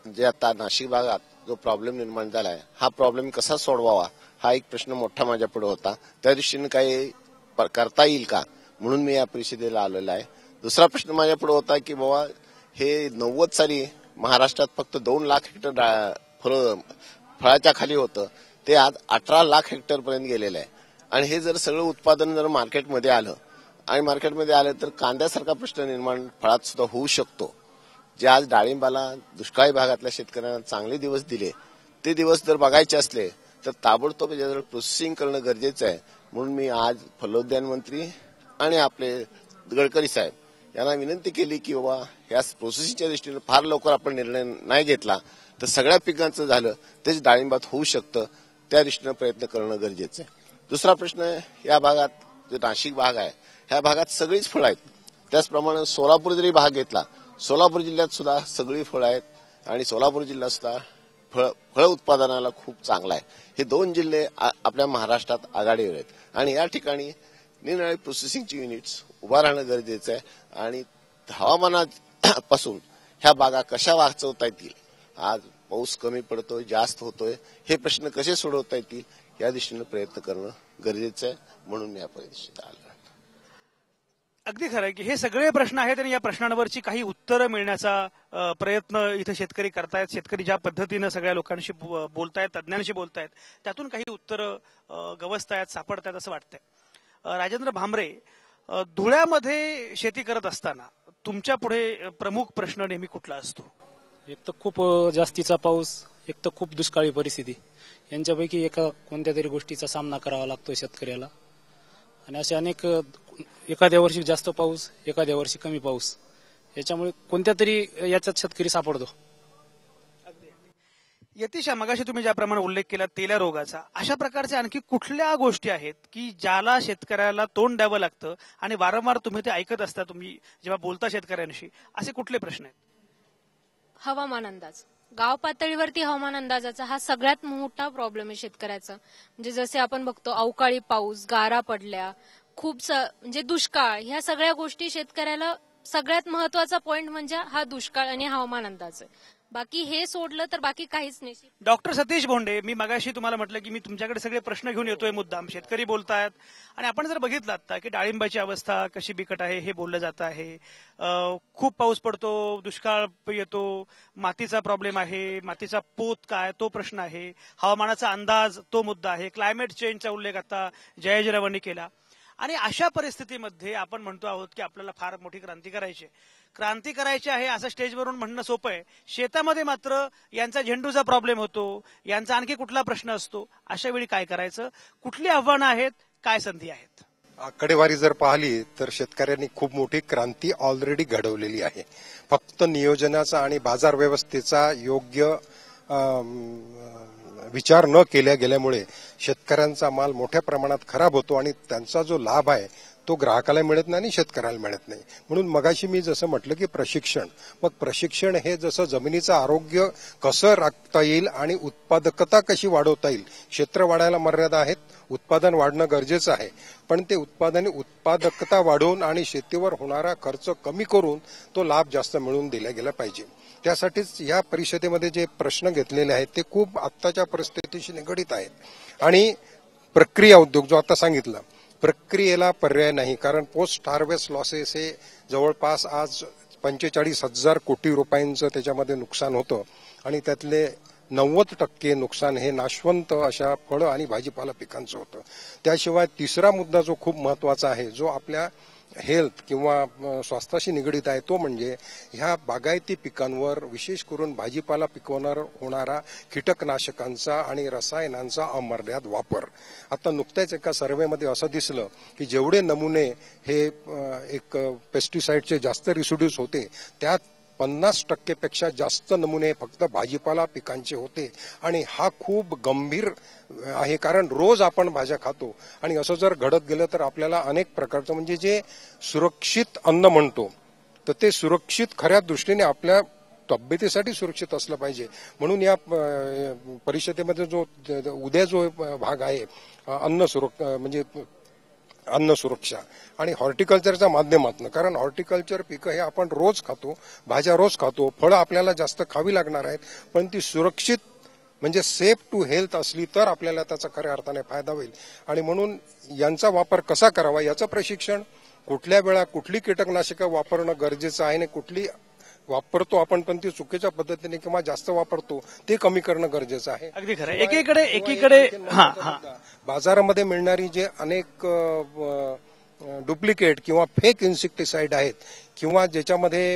जे आता नाशिक भागात जो प्रॉब्लेम निर्माण झालाय, हा प्रॉब्लेम कसा सोडवावा हा एक प्रश्न मोठा माझ्या पुढे होता. त्या दृष्टीने काही करता येईल का म्हणून मी या परिषदेला आलेला आहे. दुसरा प्रश्न माझ्या पुढे होता की बाबा हे 90 साली महाराष्ट्रात फक्त 2 लाख हेक्टर फळाच्या खाली होतं, ते आज 18 लाख हेक्टर पर्यंत गेलेलं आहे. आणि हे जर सगळं उत्पादन जर मार्केटमध्ये आलं आणि मार्केटमध्ये आलं तर कांद्यासारखा प्रश्न निर्माण फळात सुद्धा होऊ शकतो. जे आज डाळिंबाला दुष्काळी भागातल्या शेतकऱ्यांना चांगले दिवस दिले, ते दिवस जर बघायचे असले तर ताबडतोब याच्यावर प्रोसेसिंग करणं गरजेचं आहे. म्हणून मी आज फलोद्यान मंत्री आणि आपले गडकरी साहेब यांना विनंती केली की बाबा या प्रोसेसिंगच्या दृष्टीने फार लवकर आपण निर्णय नाही घेतला तर सगळ्या पिकांचं झालं तेच डाळिंबात होऊ शकतं, त्या दृष्टीने प्रयत्न करणं गरजेचं आहे. दुसरा प्रश्न, या भागात जो नाशिक भाग आहे ह्या भागात सगळीच फळं आहेत. त्याचप्रमाणे सोलापूर जरी भाग घेतला, सोलापूर जिल्ह्यात सुद्धा सगळी फळं आहेत आणि सोलापूर जिल्हा सुद्धा फळ उत्पादनाला खूप चांगला आहे. हे 2 जिल्हे आपल्या महाराष्ट्रात आघाडीवर आहेत आणि या ठिकाणी निरनिराळी प्रोसेसिंगची युनिट्स उभा राहणं गरजेचं आहे. आणि हवामानापासून ह्या बागा कशा वाचवता येतील, आज पाऊस कमी पडतोय, जास्त होतोय, हे प्रश्न कसे सोडवता येतील या दृष्टीने प्रयत्न करणं गरजेचं आहे. म्हणून मी या परिषदेत आलो. अगदी खरं आहे की हे सगळे प्रश्न आहेत आणि या प्रश्नांवरची काही उत्तरं मिळण्याचा प्रयत्न इथं शेतकरी करतायत. शेतकरी ज्या पद्धतीनं सगळ्या लोकांशी बोलतायत, तज्ज्ञांशी बोलतायत, त्यातून काही उत्तरं गवसतायत, सापडतायत असं वाटतंय. राजेंद्र भांबरे, धुळ्यामध्ये शेती करत असताना तुमच्या पुढे प्रमुख प्रश्न नेहमी कुठला असतो? एक तर खूप जास्तीचा पाऊस, एक तर खूप दुष्काळी परिस्थिती, यांच्यापैकी एका कोणत्या तरी गोष्टीचा सामना करावा लागतो शेतकऱ्याला. आणि असे अनेक, एखाद्या वर्षी जास्त पाऊस, एखाद्या वर्षी कमी पाऊस, याच्यामुळे कोणत्या तरी याच्यात शेतकरी सापडतो. यतीशा, मगाशी तुम्ही ज्याप्रमाणे उल्लेख केला तेल्या रोगाचा, अशा प्रकारच्या आणखी कुठल्या गोष्टी आहेत की ज्याला शेतकऱ्याला तोंड द्यावं लागतं आणि वारंवार तुम्ही ते ऐकत असता तुम्ही जेव्हा बोलता शेतकऱ्यांशी, असे कुठले प्रश्न आहेत? हवामान अंदाज, गाव पातळीवरती हवामान अंदाजाचा हा सगळ्यात मोठा प्रॉब्लेम आहे शेतकऱ्याचा. म्हणजे जसे आपण बघतो अवकाळी पाऊस, गारा पडल्या, खूप म्हणजे दुष्काळ, ह्या सगळ्या गोष्टी शेतकऱ्याला सगळ्यात महत्वाचा पॉइंट म्हणजे हा दुष्काळ आणि हवामान अंदाज आहे. बाकी हे सोडलं तर बाकी काहीच नाही. डॉक्टर सतीश भोंडे, मी मगाशी तुम्हाला म्हटलं की मी तुमच्याकडे सगळे प्रश्न घेऊन येतोय मुद्दाम. शेतकरी बोलतायत आणि आपण जर बघितलं आता की डाळिंबाची अवस्था कशी बिकट आहे हे बोललं जात आहे. खूप पाऊस पडतो, दुष्काळ येतो, मातीचा प्रॉब्लेम आहे, मातीचा पोत काय तो प्रश्न आहे, हवामानाचा अंदाज तो मुद्दा आहे, क्लायमेट चेंजचा उल्लेख आता जयजरावांनी केला. आणि अशा परिस्थितीमध्ये आपण म्हणतो आहोत की आपल्याला फार मोठी क्रांती करायची आहे असं स्टेजवरून म्हणणं सोपं आहे. शेतामध्ये मात्र यांचा झेंडूचा प्रॉब्लेम होतो, यांचा आणखी कुठला प्रश्न असतो. अशा वेळी काय करायचं, कुठली आव्हानं आहेत, काय संधी आहेत? आकडेवारी जर पाहिली तर शेतकऱ्यांनी खूप मोठी क्रांती ऑलरेडी घडवलेली आहे. फक्त नियोजनाचा आणि बाजार व्यवस्थेचा योग्य विचार न केल्या गेल्यामुळे शेतकऱ्यांचा माल मोठ्या प्रमाणात खराब होतो आणि त्यांचा जो लाभ आहे तो ग्राहकाला मिळत नाही आणि शेतकऱ्याला मिळत नाही. म्हणून मगाशी मी जसं म्हटलं की प्रशिक्षण हे जसं जमिनीचं आरोग्य कसं राखता येईल आणि उत्पादकता कशी वाढवता येईल. क्षेत्र वाढायला मर्यादा आहेत, उत्पादन वाढणं गरजेचं आहे, पण ते उत्पादकता वाढवून आणि शेतीवर होणारा खर्च कमी करून तो लाभ जास्त मिळवून दिला गेला पाहिजे. त्यासाठीच या परिषदेमध्ये जे प्रश्न घेतलेले आहेत ते खूप आत्ताच्या परिस्थितीशी निगडीत आहेत. आणि प्रक्रिया उद्योग जो आता सांगितला, प्रक्रियेला पर्याय नाही, कारण पोस्ट हार्वेस्ट लॉसेस हे जवळपास आज 45,000 कोटी रुपयांचं त्याच्यामध्ये नुकसान होतं आणि त्यातले 90% नुकसान हे नाशवंत अशा फळं आणि भाजीपाला पिकांचं होतं. त्याशिवाय तिसरा मुद्दा जो खूप महत्वाचा आहे, जो आपल्या हेल्थ किंवा स्वास्थ्याशी निगडीत आहे, तो म्हणजे ह्या बागायती पिकांवर विशेष करून भाजीपाला पिकवणार होणारा कीटकनाशकांचा आणि रसायनांचा अमर्याद वापर. आता नुकत्याच एका सर्व्हेमध्ये असं दिसलं की जेवढे नमुने हे एक पेस्टिसाइडचे जास्त रिसिड्यूज होते त्यात 50% पेक्षा जास्त नमुने फक्त भाजीपाला पिकांचे होते. आणि हा खूप गंभीर आहे, कारण रोज आपण भाज्या खातो आणि असं जर घडत गेलं तर आपल्याला अनेक प्रकारचं म्हणजे जे सुरक्षित अन्न म्हणतो तर ते सुरक्षित खऱ्या दृष्टीने आपल्या तब्येतीसाठी सुरक्षित असलं पाहिजे. म्हणून या परिषदेमध्ये जो उद्या जो भाग आहे अन्न सुरक्षा आणि हॉर्टिकल्चरच्या माध्यमातून, कारण हॉर्टिकल्चर पिकं हे आपण रोज खातो, भाज्या रोज खातो, फळं आपल्याला जास्त खावी लागणार आहेत, पण ती सुरक्षित म्हणजे सेफ टू हेल्थ असली तर आपल्याला त्याचा खऱ्या अर्थाने फायदा होईल. आणि म्हणून यांचा वापर कसा करावा याचं प्रशिक्षण, कुठल्या वेळा कुठली कीटकनाशकं वापरणं गरजेचं आहे आणि कुठली वापरतो आपण पण ती चुकीच्या पद्धतीने किंवा जास्त वापरतो ते कमी करणं गरजेचं आहे. अगदी खरं. एकीकडे बाजारामध्ये मिळणारी जे अनेक डुप्लिकेट किंवा फेक इन्सेक्टिसाइड आहेत किंवा ज्याच्यामध्ये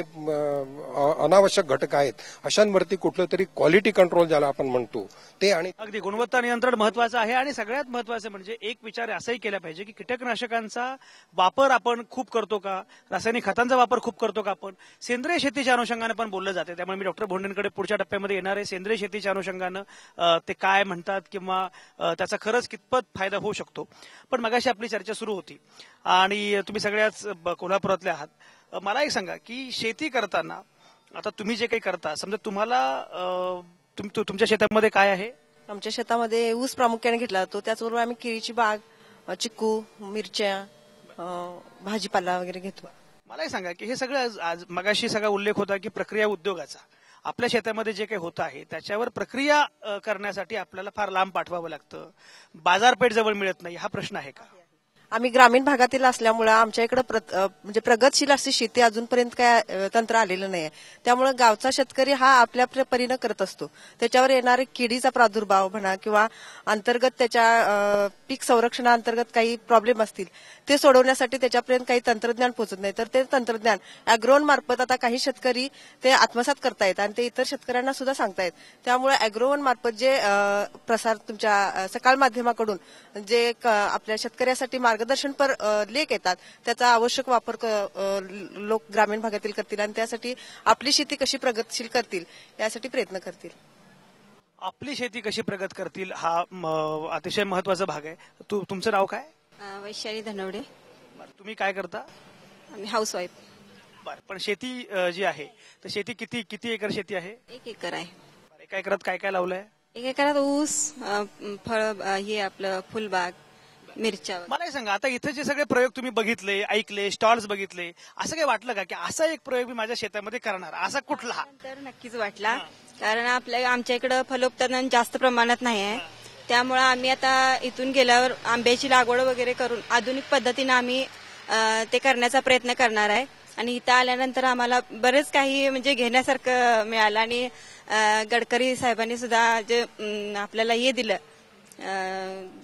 अनावश्यक घटक आहेत, अशांवरती कुठलं तरी क्वालिटी कंट्रोल ज्याला आपण म्हणतो ते आणि अगदी गुणवत्ता नियंत्रण महत्वाचं आहे. आणि सगळ्यात महत्वाचं म्हणजे एक विचार असाही केला पाहिजे की कीटकनाशकांचा वापर आपण खूप करतो का, रासायनिक खतांचा वापर खूप करतो का आपण, सेंद्रिय शेतीच्या अनुषंगाने पण बोललं जाते. त्यामुळे मी डॉक्टर भोंडेंकडे पुढच्या टप्प्यामध्ये येणार आहे. सेंद्रिय शेतीच्या अनुषंगानं ते काय म्हणतात किंवा त्याचा खरंच कितपत फायदा होऊ शकतो. पण मगाशी आपली चर्चा सुरू होती आणि तुम्ही सगळ्याच कोल्हापुरातले आहात. मला एक सांगा की शेती करताना आता तुम्ही जे काही करता, समजा तुम्हाला तुमच्या शेतामध्ये काय आहे? आमच्या शेतामध्ये ऊस प्रामुख्याने घेतला जातो, त्याचबरोबर आम्ही केळीची बाग, चिक्कू, मिरच्या, भाजीपाला वगैरे घेतो. मला एक सांगा की हे सगळं आज मगाशी सगळा उल्लेख होता की प्रक्रिया उद्योगाचा आपल्या शेतामध्ये जे काही होत आहे त्याच्यावर प्रक्रिया करण्यासाठी आपल्याला फार लांब पाठवावं लागतं, बाजारपेठ जवळ मिळत नाही, हा प्रश्न आहे का? आम्ही ग्रामीण भागातील असल्यामुळे आमच्या इकडे म्हणजे प्रगतशील अशी शेती अजूनपर्यंत काय तंत्र आलेलं नाही. त्यामुळे गावचा शेतकरी हा आपल्या परीनं करत असतो. त्याच्यावर येणारे किडीचा प्रादुर्भाव म्हणा किंवा अंतर्गत त्याच्या पीक संरक्षणाअंतर्गत काही प्रॉब्लेम असतील ते सोडवण्यासाठी त्याच्यापर्यंत काही तंत्रज्ञान पोहोचत नाही. तर ते तंत्रज्ञान अॅग्रोवन मार्फत आता काही शेतकरी ते आत्मसात करतायत आणि ते इतर शेतकऱ्यांना सुद्धा सांगतायत. त्यामुळे अॅग्रोवन मार्फत जे प्रसार तुमच्या सकाळ माध्यमाकडून जे आपल्या शेतकऱ्यासाठी मार्गदर्शनपर लेख येतात त्याचा आवश्यक वापर लोक ग्रामीण भागातील करतील आणि त्यासाठी आपली शेती कशी प्रगतशील करतील यासाठी प्रयत्न करतील. आपली शेती कशी प्रगत करतील हा अतिशय महत्वाचा भाग आहे. तुमचं नाव काय? वैशाली धनवडे. तुम्ही काय करता? House wife. बरं, पण शेती जी आहे तर शेती किती एकर शेती आहे? 1 एकर आहे. एका एकरात काय काय लावलंय? 1 एकरात ऊस, फळ, हे आपलं फुलबाग, मिरच्या. मला हे सांगा, आता इथे जे सगळे प्रयोग तुम्ही बघितले, ऐकले, स्टॉल्स बघितले, असं काही वाटलं का की असा एक प्रयोग मी माझ्या शेतामध्ये करणार, असा कुठला? तर नक्कीच वाटला, कारण आमच्या इकडं फलोत्पादन जास्त प्रमाणात नाही आहे. त्यामुळे आम्ही आता इथून गेल्यावर आंब्याची लागवड वगैरे करून आधुनिक पद्धतीने आम्ही ते करण्याचा प्रयत्न करणार आहे. आणि इथं आल्यानंतर आम्हाला बरेच काही म्हणजे घेण्यासारखं मिळालं. आणि गडकरी साहेबांनी सुद्धा जे आपल्याला हे दिलं,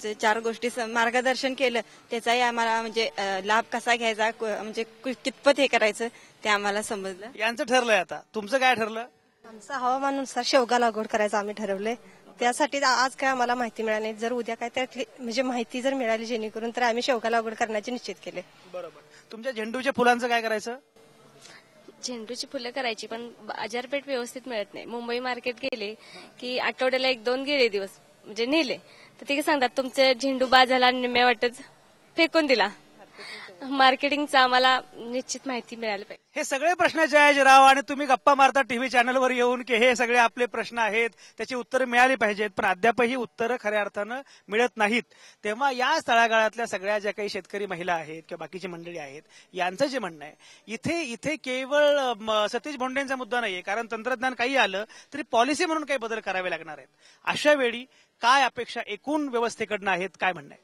जे 4 गोष्टी मार्गदर्शन केलं, त्याचाही आम्हाला म्हणजे लाभ कसा घ्यायचा, म्हणजे कितपत हे करायचं ते आम्हाला समजलं. यांचं ठरलंय. आता तुमचं काय ठरलं? आमचं हवामानानुसार शेवगा लागवड करायचं आम्ही ठरवलंय. त्यासाठी आज काय आम्हाला माहिती मिळाली, जर उद्या काय त्यातली म्हणजे माहिती जर मिळाली जेणेकरून तर आम्ही शेवगा लागवड करण्याचे निश्चित केले. बरोबर. तुमच्या झेंडूच्या फुलांचं काय करायचं? झेंडूची फुलं करायची, पण बाजारपेठ व्यवस्थित मिळत नाही. मुंबई मार्केट गेले की आठवड्याला 1-2 गेले दिवस म्हणजे नेले तर ते सांगतात तुमचे झेंडू बाद झाला, निम्म्या वाटच फेकून दिला. मार्केटिंगचा आम्हाला निश्चित माहिती मिळाली पाहिजे. हे सगळे प्रश्न जयाजीराव, आणि तुम्ही गप्पा मारता टीव्ही चॅनलवर येऊन की हे सगळे आपले प्रश्न आहेत, त्याची उत्तरं मिळाली पाहिजेत, पण अद्यापही उत्तरं खऱ्या अर्थानं मिळत नाहीत. तेव्हा या तळागाळातल्या सगळ्या ज्या काही शेतकरी महिला आहेत किंवा बाकीची मंडळी आहेत, यांचं जे म्हणणं आहे, इथे केवळ सतीश भोंडेंचा मुद्दा नाहीये, कारण तंत्रज्ञान काही आलं तरी पॉलिसी म्हणून काही बदल करावे लागणार आहेत. अशा वेळी काय अपेक्षा एकूण व्यवस्थेकडनं आहेत, काय म्हणणं आहे?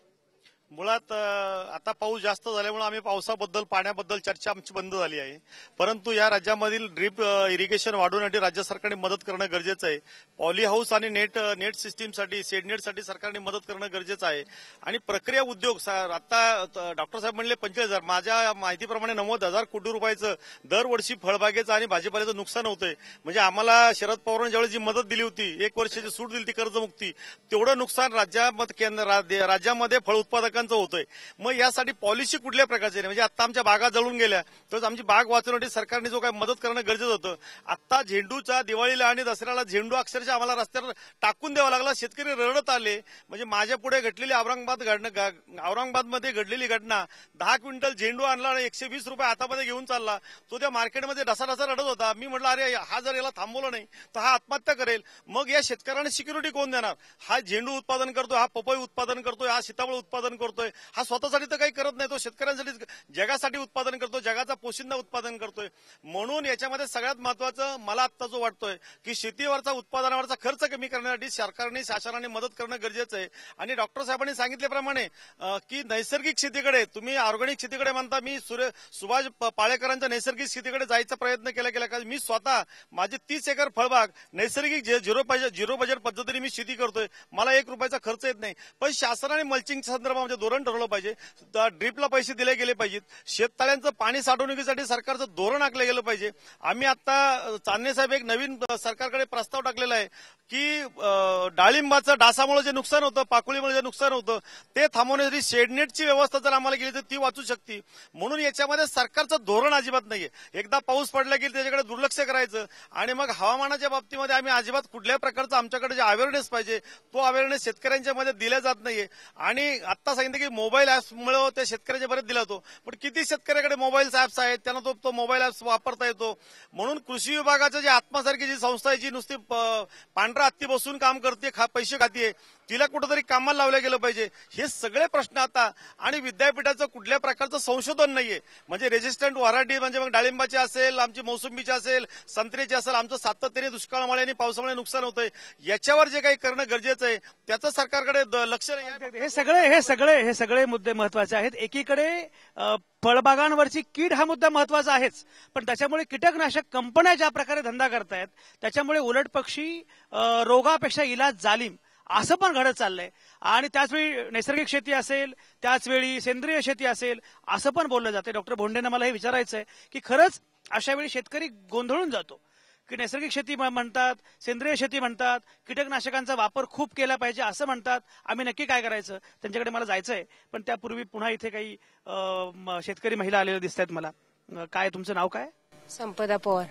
मुळात आता पाऊस जास्त झाल्यामुळे आम्ही पावसाबद्दल, पाण्याबद्दल चर्चा आमची बंद झाली आहे. परंतु या राज्यामधील ड्रीप इरिगेशन वाढवण्यासाठी राज्य सरकारने मदत करणं गरजेचं आहे. पॉली हाऊस आणि नेट सिस्टीमसाठी, शेडनेटसाठी सरकारने मदत करणं गरजेचं आहे. आणि प्रक्रिया उद्योग, आता डॉक्टर साहेब म्हणले 45,000, माझ्या माहितीप्रमाणे 90,000 कोटी रुपयाचं दरवर्षी फळबागेचं आणि भाजीपाल्याचं नुकसान होतंय. म्हणजे आम्हाला शरद पवारांनी ज्यावेळी जी मदत दिली होती, 1 वर्षाची सूट दिली ती कर्जमुक्ती, तेवढं नुकसान राज्यामध्ये फळ उत्पादकांचं होतंय. मग यासाठी पॉलिसी कुठल्या प्रकारची नाही. म्हणजे आता आमच्या बागा जळून गेल्या, तर आमची बाग वाचवण्यासाठी सरकारने जो काय मदत करणं गरजेचं होतं. आता झेंडूचा दिवाळीला आणि दसऱ्याला झेंडू अक्षरशः आम्हाला रस्त्यावर टाकून द्यावा लागला. शेतकरी रडत आले. म्हणजे माझ्या पुढे घडलेली औरंगाबादमध्ये घडलेली घटना, 10 क्विंटल झेंडू आणला आणि 120 रुपये हातामध्ये घेऊन चालला. तो त्या मार्केटमध्ये ढसाढसा रडत होता. मी म्हटलं अरे हा जर याला थांबवलं नाही तर हा आत्महत्या करेल. मग या शेतकऱ्यांना सिक्युरिटी कोण देणार? हा झेंडू उत्पादन करतोय, हा पपई उत्पादन करतोय, हा सीताफळ उत्पादन करतोय, हा स्वतःसाठी तर काही करत नाही. तो शेतकऱ्यांसाठी, जगासाठी उत्पादन करतो, जगाचा पोशिंदा उत्पादन करतोय. म्हणून याच्यामध्ये सगळ्यात महत्वाचं मला आत्ता जो वाटतोय की शेतीवरचा, उत्पादनावरचा खर्च कमी करण्यासाठी सरकारने, शासनाने मदत करणं गरजेचं आहे. आणि डॉक्टर साहेबांनी सांगितल्याप्रमाणे की नैसर्गिक शेतीकडे, तुम्ही ऑर्गॅनिक शेतीकडे म्हणता, मी सुभाष पाळेकरांच्या नैसर्गिक शेतीकडे जायचा प्रयत्न केला. कारण मी स्वतः माझी 30 एकर फळबाग नैसर्गिक झिरो बजेट पद्धतीने मी शेती करतोय. मला 1 रुपयाचा खर्च येत नाही. पण शासनाने मल्चिंग संदर्भामध्ये धोरण ठरवलं पाहिजे. ड्रीपला पैसे दिले गेले पाहिजेत. शेततळ्यांचं पाणी साठवणुकीसाठी सरकारचं धोरण आखलं गेलं पाहिजे. आम्ही आता चांदणे साहेब एक नवीन सरकारकडे प्रस्ताव टाकलेला आहे की डाळिंबाचं डासामुळे जे नुकसान होतं, पाकुळीमुळे जे नुकसान होतं, ते थांबवण्यासाठी शेडनेटची व्यवस्था जर आम्हाला केली तर ती वाचू शकते. म्हणून याच्यामध्ये सरकारचं धोरण अजिबात नाहीये. एकदा पाऊस पडला की त्याच्याकडे दुर्लक्ष करायचं. आणि मग हवामानाच्या बाबतीमध्ये आम्ही अजिबात कुठल्याही प्रकारचं आमच्याकडे जे अवेअरनेस पाहिजे तो अवेअरनेस शेतकऱ्यांच्या मध्ये दिला जात नाहीये. आणि आता सांगितलं की मोबाईल ऍप्समुळे त्या शेतकऱ्याच्या बरेच दिला होतो, पण किती शेतकऱ्याकडे मोबाईल ऍप्स आहेत, त्यांना तो मोबाईल ऍप्स वापरता येतो. म्हणून कृषी विभागाचं जे आत्मासारखी जी संस्था आहे, जी नुसती पांढरा हत्ती बसून काम करते, पैसे खातीये, तिला कुठेतरी कामाला लावलं गेलं पाहिजे. हे सगळे प्रश्न आता. आणि विद्यापीठाचं कुठल्या प्रकारचं संशोधन नाहीये. म्हणजे रेजिस्टंट व्हरायटी, म्हणजे मग डाळिंबाची असेल, आमची मोसंबीची असेल, संत्र्याची असेल, आमचं सातत्याने दुष्काळामुळे आणि पावसामुळे नुकसान होतंय. याच्यावर जे काही करणं गरजेचं आहे त्याचं सरकारकडे लक्ष नाही. हे सगळे मुद्दे महत्वाचे आहेत. एकीकडे फळबागांवरची कीड हा मुद्दा महत्वाचा आहेच, पण त्याच्यामुळे कीटकनाशक कंपन्या ज्या प्रकारे धंदा करतायत त्याच्यामुळे उलट पक्षी रोगापेक्षा इलाज जालीम असं पण घडत चाललंय. आणि त्याचवेळी नैसर्गिक शेती असेल, त्याचवेळी सेंद्रिय शेती असेल, असं पण बोललं जाते. डॉक्टर भोंडेंना मला हे विचारायचं आहे की खरंच अशा वेळी शेतकरी गोंधळून जातो की नैसर्गिक शेती म्हणतात, सेंद्रिय शेती म्हणतात, कीटकनाशकांचा वापर खूप केला पाहिजे असं म्हणतात. आम्ही नक्की काय करायचं? त्यांच्याकडे मला जायचंय, पण त्यापूर्वी पुन्हा इथे काही शेतकरी महिला आलेल्या दिसत आहेत मला. काय तुमचं नाव काय? संपदा पवार.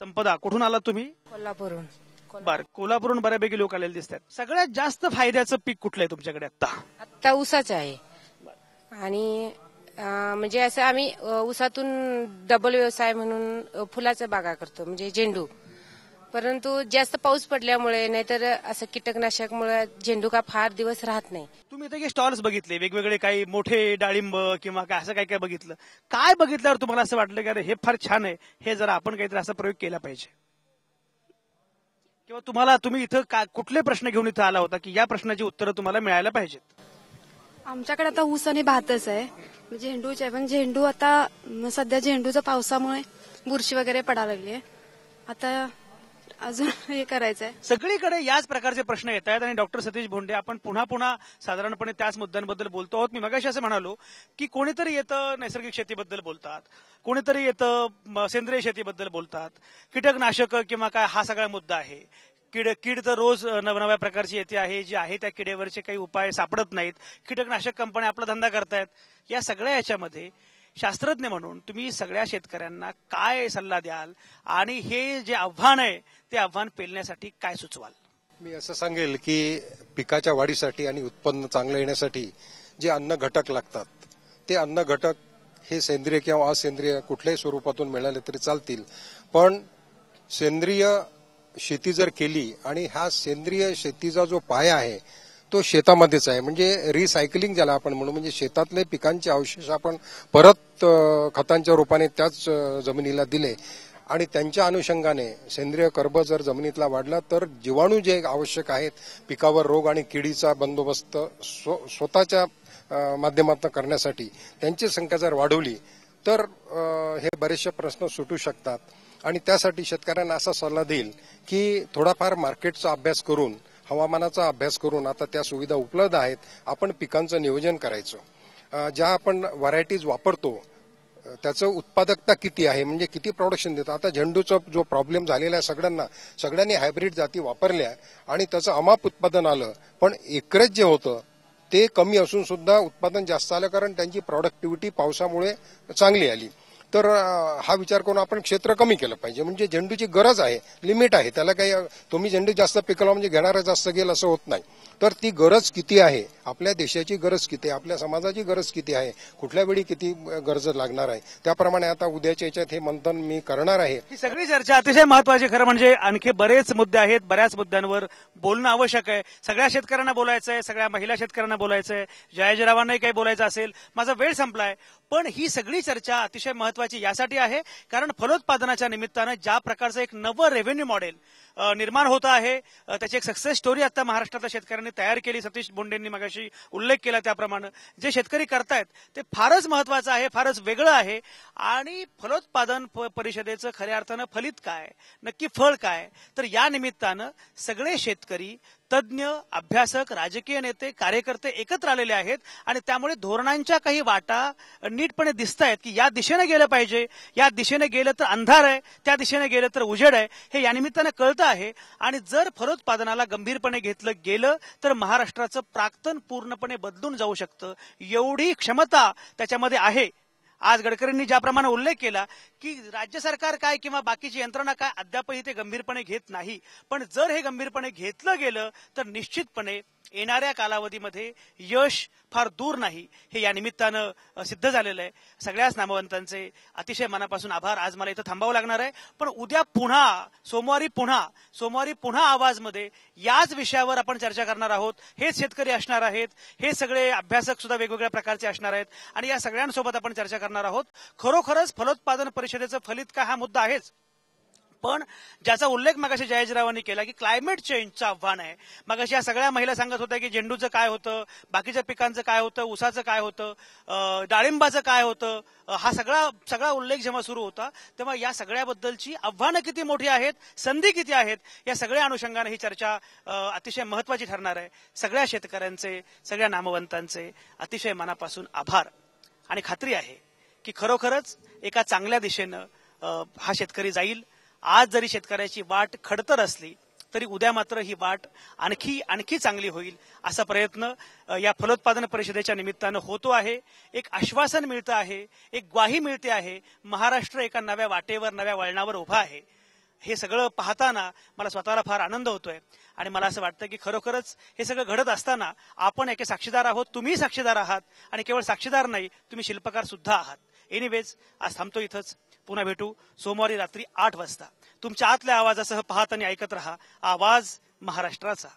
संपदा, कुठून आलात तुम्ही? कोल्हापूरहून. बर, कोल्हापूरहून बऱ्यापैकी लोक आलेले दिसतात. सगळ्यात जास्त फायद्याचं पीक कुठलं आहे तुमच्याकडे आता? ऊसाचं आहे. आणि म्हणजे असं आम्ही ऊसातून डबल व्यवसाय म्हणून फुलाच्या बागा करतो, म्हणजे झेंडू. परंतु जास्त पाऊस पडल्यामुळे नाहीतर असं कीटकनाशकमुळे झेंडू का फार दिवस राहत नाही. तुम्ही इथे स्टॉल्स बघितले वेगवेगळे, काही मोठे डाळिंब किंवा काय असं काय काय बघितलं, काय बघितल्यावर तुम्हाला असं वाटलं की अरे हे फार छान आहे, हे जरा आपण काहीतरी असा प्रयोग केला पाहिजे? किंवा तुम्ही इथं कुठले प्रश्न घेऊन इथं आला होता की या प्रश्नाची उत्तरं तुम्हाला मिळायला पाहिजेत? आमच्याकडे आता ऊस आणि भातच आहे, झेंडूचे आहे, पण झेंडू आता सध्या झेंडूच्या पावसामुळे बुरशी वगैरे पडायला लागली आहे. आता अजून हे करायचंय. सगळीकडे याच प्रकारचे प्रश्न येत आहेत आणि डॉक्टर सतीश भोंडे, आपण पुन्हा पुन्हा साधारणपणे त्याच मुद्द्यांबद्दल बोलतो आहोत. मी मगाशी असं म्हणालो की कोणीतरी येतं नैसर्गिक शेतीबद्दल बोलतात, कोणीतरी येतं सेंद्रिय शेतीबद्दल बोलतात, कीटकनाशक किंवा काय हा सगळा मुद्दा आहे. कीड तर रोज नवनव्या प्रकारची येते आहे, जी आहे त्या किडेवरचे काही उपाय सापडत नाहीत, कीटकनाशक कंपन्या आपला धंदा करतायत. या सगळ्या याच्यामध्ये शास्त्रज्ञ म्हणून तुम्ही सगळ्या शेतकऱ्यांना काय सल्ला द्याल आणि हे जे आव्हान आहे ते आव्हान पेलण्यासाठी काय सुचवाल? मी असं सांगेल की पिकाच्या वाढीसाठी आणि उत्पन्न चांगलं येण्यासाठी जे अन्न घटक लागतात ते अन्न घटक हे सेंद्रिय किंवा असेंद्रिय कुठल्याही स्वरूपातून मिळाले तरी चालतील, पण सेंद्रिय शेती जर केली आणि हा सेंद्रिय शेतीचा जो पाया आहे तो शेतामध्येच आहे, म्हणजे रिसायकलिंग ज्याला आपण म्हणू, म्हणजे शेतातले पिकांचे अवशेष आपण परत खतांच्या रूपाने त्याच जमिनीला दिले आणि त्यांच्या अनुषंगाने सेंद्रिय कर्ब जर जमिनीतला वाढला तर जीवाणू जे आवश्यक आहेत पिकावर रोग आणि किडीचा बंदोबस्त स्वतःच्या माध्यमातून करण्यासाठी त्यांची संख्या जर वाढवली तर हे बरेचसे प्रश्न सुटू शकतात. आणि त्यासाठी शेतकऱ्यांना असा सल्ला देईल की थोडाफार मार्केटचा अभ्यास करून, हवामानाचा अभ्यास करून, आता त्या सुविधा उपलब्ध आहेत, आपण पिकांचं नियोजन करायचं. ज्या आपण व्हरायटीज वापरतो त्याचं उत्पादकता किती आहे, म्हणजे किती प्रोडक्शन देतं. आता झेंडूचा जो प्रॉब्लेम झालेला आहे सगळ्यांनी हायब्रिड जाती वापरल्या आणि त्याचं अमाप उत्पादन आलं, पण एकरेज जे होतं ते कमी असून सुद्धा उत्पादन जास्त आलं कारण त्यांची प्रॉडक्टिव्हिटी पावसामुळे चांगली आली. तर हा विचार करून आपण क्षेत्र कमी केलं पाहिजे. म्हणजे झेंडूची गरज आहे, लिमिट आहे, त्याला काही तुम्ही झेंडू जास्त पिकवला म्हणजे घेणारा जास्त गेल असं होत नाही. तर ती गरज किती आहे, आपल्या देशाची गरज किती आहे, आपल्या समाजाची गरज किती आहे, कुठल्या वेळी किती गरज लागणार आहे, त्याप्रमाणे आता उद्याच्या याच्यात हे मंथन मी करणार आहे. ही सगळी चर्चा अतिशय महत्वाची. खरं म्हणजे आणखी बरेच मुद्दे आहेत, बऱ्याच मुद्द्यांवर बोलणं आवश्यक आहे. सगळ्या शेतकऱ्यांना बोलायचं आहे, सगळ्या महिला शेतकऱ्यांना बोलायचं आहे, जयाजीरावांनाही काही बोलायचं असेल. माझा वेळ संपलाय, पण ही सगळी चर्चा अतिशय महत्वाची यासाठी आहे कारण फलोत्पादनाच्या निमित्तानं ज्या प्रकारचं एक नवं रेव्हेन्यू मॉडेल निर्माण होत आहे त्याची एक सक्सेस स्टोरी आता महाराष्ट्रातल्या शेतकऱ्यांनी तयार केली. सतीश भोंडेंनी मगाशी उल्लेख केला त्याप्रमाणे जे शेतकरी करतायत ते फारच महत्वाचं आहे, फारच वेगळं आहे. आणि फलोत्पादन परिषदेचं खऱ्या अर्थानं फलित काय, नक्की फळ काय, तर या निमित्तानं सगळे शेतकरी, तज्ज्ञ, अभ्यासक, राजकीय नेते, कार्यकर्ते एकत्र आलेले आहेत आणि त्यामुळे धोरणांच्या काही वाटा नीटपणे दिसत आहेत की या दिशेने गेलं पाहिजे, या दिशेने गेलं तर अंधार आहे, त्या दिशेने गेलं तर उजेड आहे, हे या निमित्तानं कळतं आहे. आणि जर फलोत्पादनाला गंभीरपणे घेतलं गेलं तर महाराष्ट्राचं प्राक्तन पूर्णपणे बदलून जाऊ शकतं, एवढी क्षमता त्याच्यामध्ये आहे. आज गडकरींनी ज्याप्रमाणे उल्लेख केला की राज्य सरकार काय किंवा बाकीची यंत्रणा काय अद्यापही ते गंभीरपणे घेत नाही, पण जर हे गंभीरपणे घेतलं गेलं तर निश्चितपणे येणाऱ्या कालावधीमध्ये यश फार दूर नाही, हे या निमित्तानं सिद्ध झालेलं आहे. सगळ्याच नामवंतांचे अतिशय मनापासून आभार. आज मला इथं थांबावं लागणार आहे, पण उद्या सोमवारी पुन्हा आवाजमध्ये याच विषयावर आपण चर्चा करणार आहोत. हेच शेतकरी असणार आहेत, हे सगळे अभ्यासक सुद्धा वेगवेगळ्या प्रकारचे असणार आहेत आणि या सगळ्यांसोबत आपण चर्चा करणार आहोत. खरोखरच फलोत्पादन परिषदेचं फलित काय हा मुद्दा आहेच, पण ज्याचा उल्लेख मगाशी जयाजीरावांनी केला की क्लायमेट चेंजचं आव्हान आहे. मगाशी या सगळ्या महिला सांगत होत्या की झेंडूचं काय होतं, बाकीच्या पिकांचं काय होतं, ऊसाचं काय होतं, डाळिंबाचं काय होतं, हा सगळा उल्लेख जेव्हा सुरू होता तेव्हा या सगळ्याबद्दलची आव्हानं किती मोठी आहेत, संधी किती आहेत, या सगळ्या अनुषंगाने ही चर्चा अतिशय महत्वाची ठरणार आहे. सगळ्या शेतकऱ्यांचे, सगळ्या नामवंतांचे अतिशय मनापासून आभार. आणि खात्री आहे की खरोखरच एका चांगल्या दिशेनं हा शेतकरी जाईल. आज जरी शेतकऱ्याची वाट खडतर असली तरी उद्या मात्र ही वाट आणखी चांगली होईल असा प्रयत्न या फलोत्पादन परिषदेच्या निमित्तानं होतो आहे. एक आश्वासन मिळतं आहे, एक ग्वाही मिळते आहे. महाराष्ट्र एका नव्या वाटेवर, नव्या वळणावर उभा आहे. हे सगळं पाहताना मला स्वतःला फार आनंद होतोय आणि मला असं वाटतं की खरोखरच हे सगळं घडत असताना आपण एके साक्षीदार आहोत. तुम्ही साक्षीदार आहात आणि केवळ साक्षीदार नाही, तुम्ही शिल्पकार सुद्धा आहात. एनिवेज आज थांबतो इथंच. पुन्हा भेटू सोमवारी रात्री 8 वाजता. तुमच्या आतल्या आवाजासह पाहत आणि ऐकत रहा आवाज महाराष्ट्राचा.